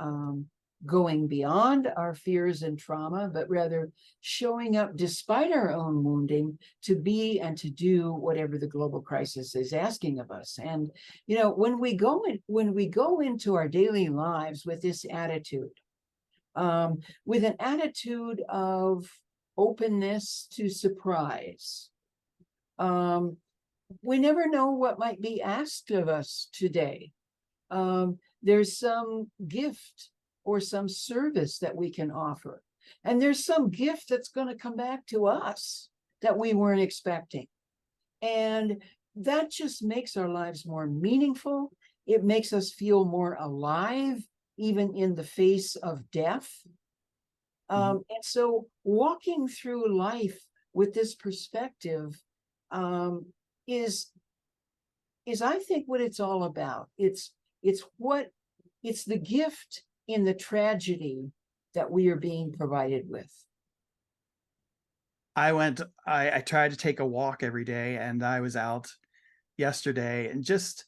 going beyond our fears and trauma, but rather showing up despite our own wounding to be and to do whatever the global crisis is asking of us. And when we go into our daily lives with this attitude, with an attitude of openness to surprise, we never know what might be asked of us today. There's some gift or some service that we can offer. And there's some gift that's going to come back to us that we weren't expecting. And that just makes our lives more meaningful. It makes us feel more alive, even in the face of death. And so walking through life with this perspective is is, I think, what it's all about. It's the gift in the tragedy that we are being provided with. I try to take a walk every day, and I was out yesterday, and just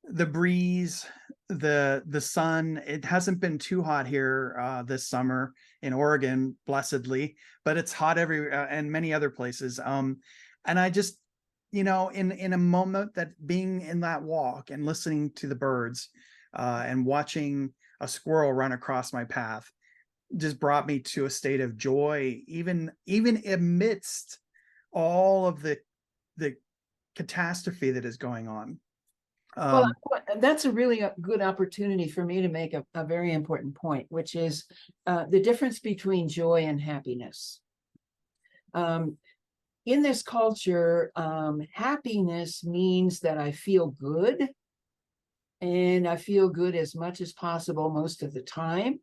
the breeze, the sun, it hasn't been too hot here this summer in Oregon, blessedly, but it's hot and many other places. And I just, in a moment, that being in that walk and listening to the birds and watching a squirrel run across my path just brought me to a state of joy, even amidst all of the catastrophe that is going on. Well, that's a really good opportunity for me to make a very important point, which is the difference between joy and happiness. In this culture, happiness means that I feel good, and I feel good as much as possible most of the time.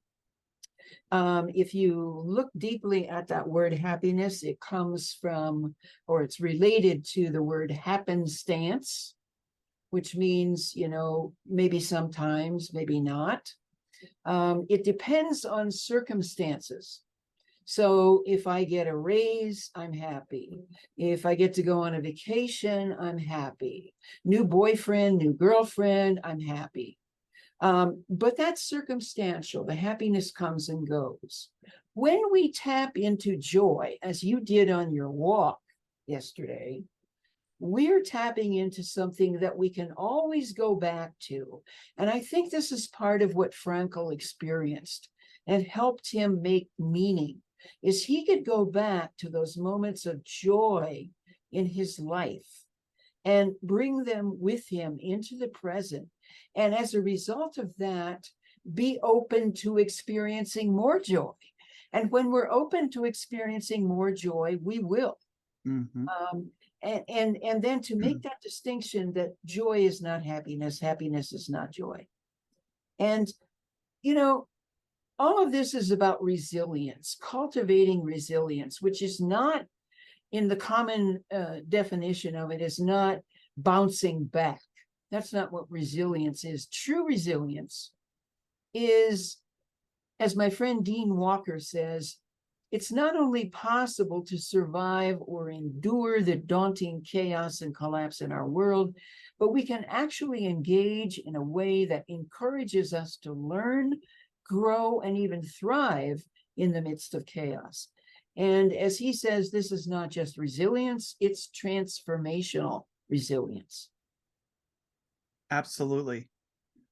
If you look deeply at that word happiness, it comes from, or it's related to the word happenstance, which means, maybe sometimes, maybe not. It depends on circumstances. So if I get a raise, I'm happy. If I get to go on a vacation, I'm happy. New boyfriend, new girlfriend, I'm happy. But that's circumstantial. The happiness comes and goes. When we tap into joy, as you did on your walk yesterday, we're tapping into something that we can always go back to. And I think this is part of what Frankl experienced and helped him make meaning, is he could go back to those moments of joy in his life and bring them with him into the present. And as a result of that, be open to experiencing more joy. And when we're open to experiencing more joy, we will. Mm-hmm. And then to make that distinction that joy is not happiness, happiness is not joy. And, all of this is about resilience, cultivating resilience, which is not, in the common definition of it, is not bouncing back. That's not what resilience is. True resilience is, as my friend Dean Walker says, it's not only possible to survive or endure the daunting chaos and collapse in our world, but we can actually engage in a way that encourages us to learn, grow, and even thrive in the midst of chaos. And as he says, this is not just resilience, it's transformational resilience. Absolutely.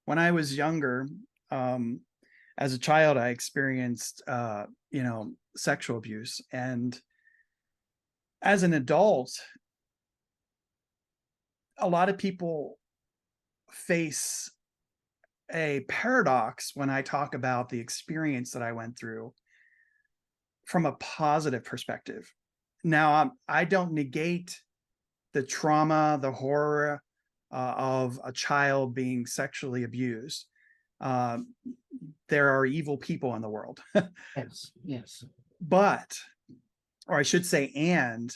When I was younger, as a child, I experienced, sexual abuse. And as an adult, a lot of people face a paradox when I talk about the experience that I went through from a positive perspective. Now, I don't negate the trauma, the horror of a child being sexually abused. There are evil people in the world. Yes. But, or I should say, and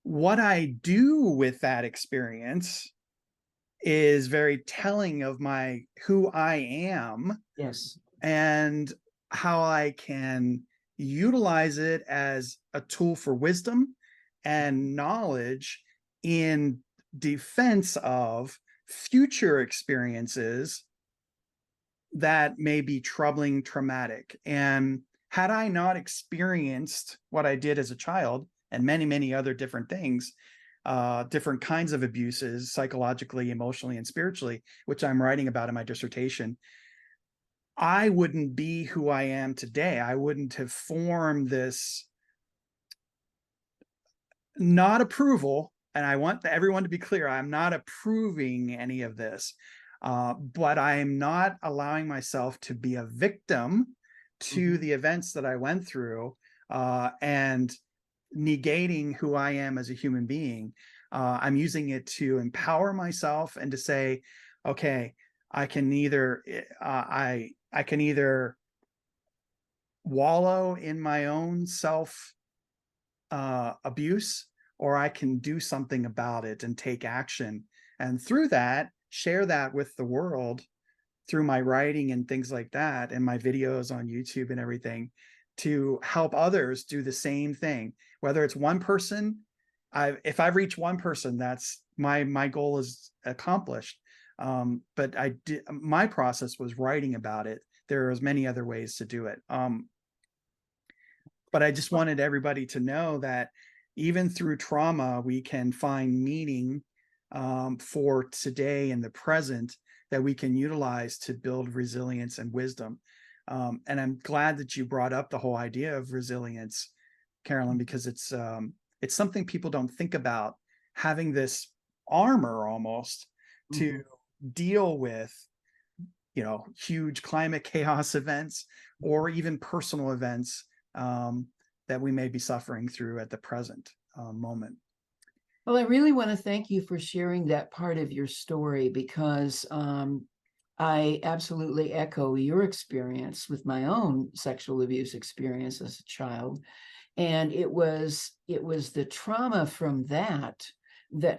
what I do with that experience is very telling of who I am. Yes. And how I can utilize it as a tool for wisdom and knowledge in defense of future experiences that may be troubling, traumatic. And had I not experienced what I did as a child and many, many other different things, different kinds of abuses, psychologically, emotionally, and spiritually, which I'm writing about in my dissertation, I wouldn't be who I am today. I wouldn't have formed this not approval. And I want everyone to be clear, I'm not approving any of this, but I'm not allowing myself to be a victim to the events that I went through and negating who I am as a human being. I'm using it to empower myself and to say, okay, I can either I can either wallow in my own self abuse, or I can do something about it and take action and through that, share that with the world through my writing and things like that, and my videos on YouTube and everything, to help others do the same thing. Whether it's one person, if I've reached one person, that's my goal is accomplished. But my process was writing about it. There was many other ways to do it. But I just wanted everybody to know that even through trauma, we can find meaning for today and the present that we can utilize to build resilience and wisdom. And I'm glad that you brought up the whole idea of resilience, Carolyn, because it's something people don't think about, having this armor almost to deal with, huge climate chaos events or even personal events that we may be suffering through at the present moment. Well, I really want to thank you for sharing that part of your story, because I absolutely echo your experience with my own sexual abuse experience as a child. And it was the trauma from that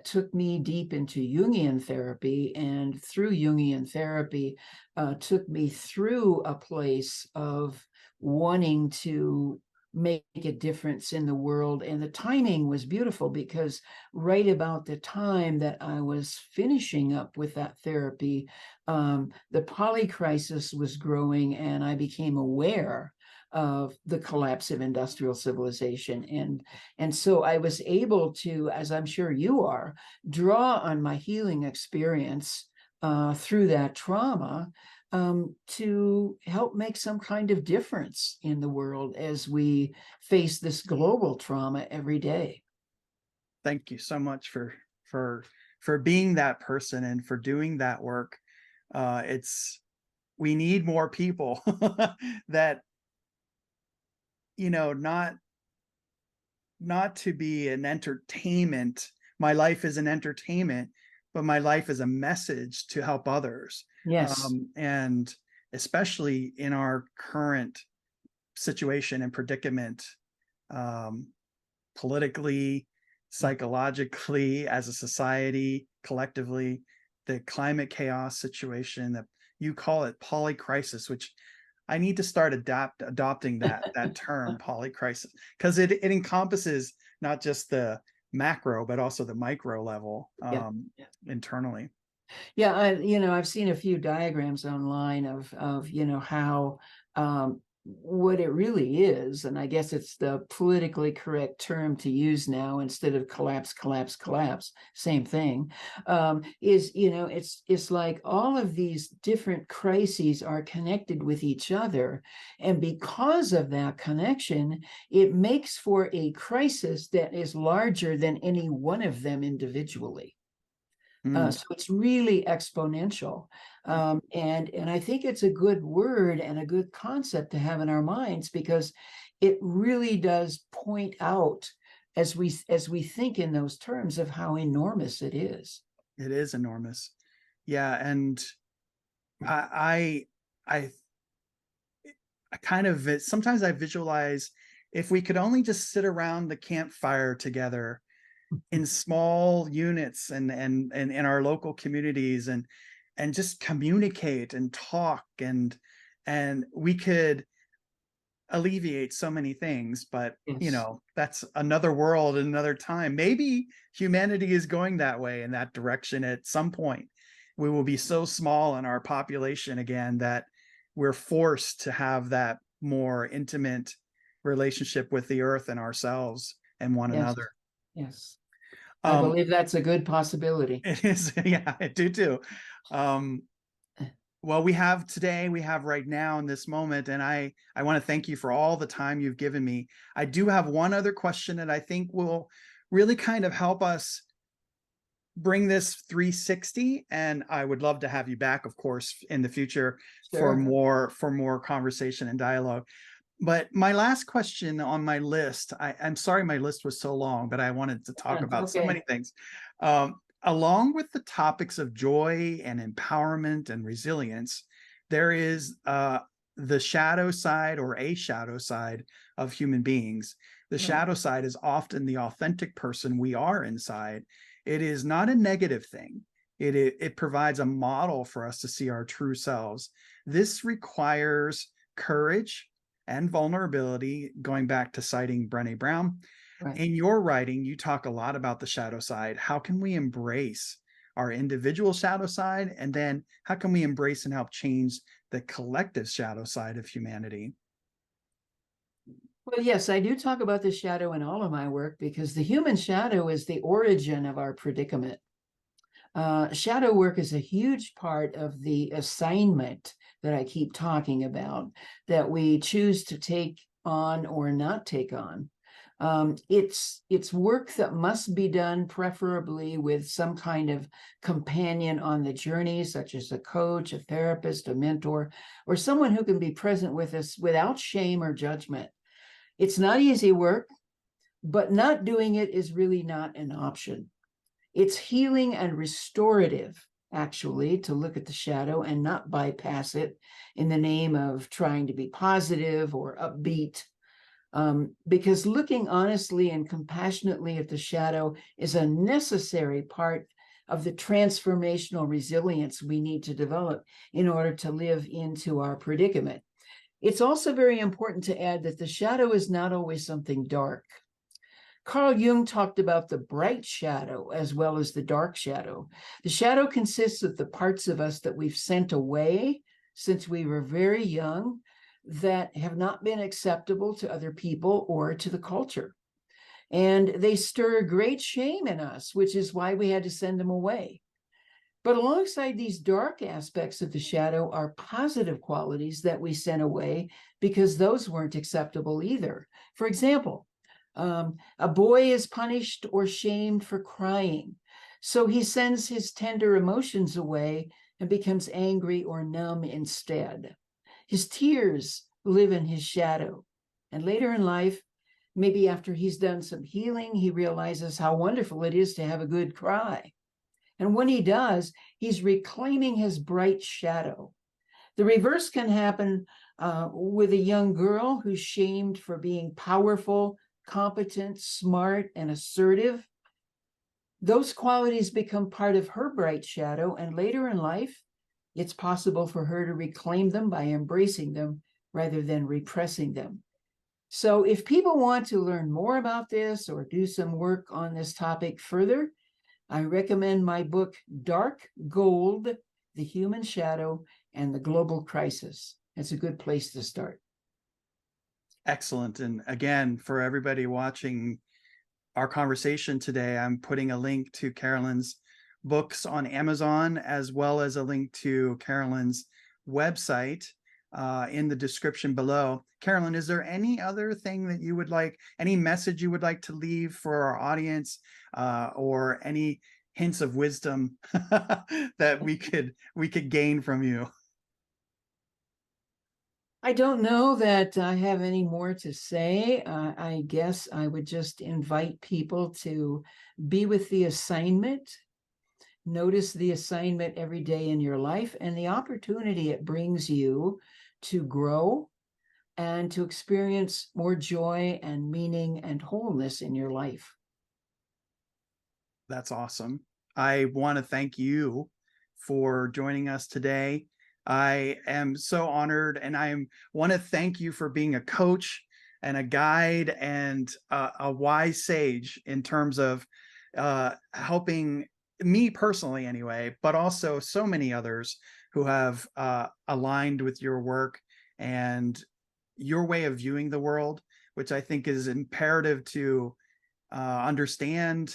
took me deep into Jungian therapy, and through Jungian therapy took me through a place of wanting to make a difference in the world. And the timing was beautiful, because right about the time that I was finishing up with that therapy, the poly crisis was growing, and I became aware of the collapse of industrial civilization. And so I was able to, as I'm sure you are, draw on my healing experience through that trauma to help make some kind of difference in the world as we face this global trauma every day. Thank you so much for being that person and for doing that work. We need more people that, not to be an entertainment. My life is an entertainment, but my life is a message to help others. Yes. And especially in our current situation and predicament, politically, psychologically, as a society, collectively, the climate chaos situation, that you call it polycrisis, which I need to start adopting that term, polycrisis, because it encompasses not just the macro but also the micro level internally. Yeah, I've seen a few diagrams online of how what it really is, and I guess it's the politically correct term to use now instead of collapse, same thing, is, it's like all of these different crises are connected with each other. And because of that connection, it makes for a crisis that is larger than any one of them individually. So it's really exponential. And I think it's a good word and a good concept to have in our minds, because it really does point out, as we think in those terms, of how enormous it is. It is enormous. Yeah. And I kind of, sometimes I visualize, if we could only just sit around the campfire together in small units and in our local communities, and just communicate and talk, and we could alleviate so many things. But Yes. that's another world, another time. Maybe humanity is going that way, in that direction. At some point we will be so small in our population again that we're forced to have that more intimate relationship with the earth and ourselves and one Yes. another. Yes. I believe that's a good possibility. It is. Yeah, I do too. Well, we have right now in this moment, and I want to thank you for all the time you've given me. I do have one other question that I think will really kind of help us bring this 360, and I would love to have you back, of course, in the future for more conversation and dialogue. But my last question on my list, I'm sorry my list was so long, but I wanted to talk about so many things. Along with the topics of joy and empowerment and resilience, there is the shadow side, or a shadow side, of human beings. The shadow side is often the authentic person we are inside. It is not a negative thing. It provides a model for us to see our true selves. This requires courage and vulnerability, going back to citing Brené Brown. Right. In your writing, you talk a lot about the shadow side. How can we embrace our individual shadow side? And then how can we embrace and help change the collective shadow side of humanity? Well, yes, I do talk about the shadow in all of my work because the human shadow is the origin of our predicament. Shadow work is a huge part of the assignment that I keep talking about, that we choose to take on or not take on. It's work that must be done preferably with some kind of companion on the journey, such as a coach, a therapist, a mentor, or someone who can be present with us without shame or judgment. It's not easy work, but not doing it is really not an option. It's healing and restorative, actually, to look at the shadow and not bypass it in the name of trying to be positive or upbeat. Because looking honestly and compassionately at the shadow is a necessary part of the transformational resilience we need to develop in order to live into our predicament. It's also very important to add that the shadow is not always something dark. Carl Jung talked about the bright shadow as well as the dark shadow. The shadow consists of the parts of us that we've sent away since we were very young, that have not been acceptable to other people or to the culture. And they stir great shame in us, which is why we had to send them away. But alongside these dark aspects of the shadow are positive qualities that we sent away because those weren't acceptable either. For example, a boy is punished or shamed for crying, so he sends his tender emotions away and becomes angry or numb instead. His tears live in his shadow, and later in life, maybe after he's done some healing, he realizes how wonderful it is to have a good cry. And when he does, he's reclaiming his bright shadow. The reverse can happen with a young girl who's shamed for being powerful, competent, smart, and assertive. Those qualities become part of her bright shadow, and later in life, it's possible for her to reclaim them by embracing them rather than repressing them. So if people want to learn more about this or do some work on this topic further, I recommend my book, Dark Gold, The Human Shadow and the Global Crisis. It's a good place to start. Excellent. And again, for everybody watching our conversation today, I'm putting a link to Carolyn's books on Amazon, as well as a link to Carolyn's website in the description below. Carolyn, is there any other thing that you would like, any message you would like to leave for our audience, or any hints of wisdom that we could gain from you? I don't know that I have any more to say. I guess I would just invite people to be with the assignment. Notice the assignment every day in your life and the opportunity it brings you to grow and to experience more joy and meaning and wholeness in your life. That's awesome. I want to thank you for joining us today. I am so honored, and I want to thank you for being a coach and a guide and a wise sage in terms of helping me personally anyway, but also so many others who have aligned with your work and your way of viewing the world, which I think is imperative to understand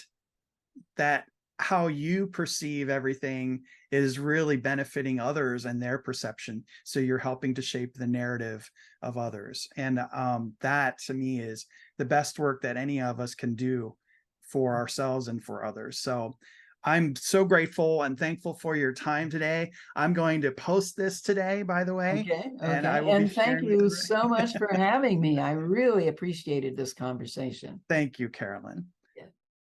that how you perceive everything is really benefiting others and their perception. So you're helping to shape the narrative of others. And that to me is the best work that any of us can do for ourselves and for others. So I'm so grateful and thankful for your time today. I'm going to post this today, by the way, and I will be And thank sharing with you everybody. so much for having me. I really appreciated this conversation. Thank you, Carolyn.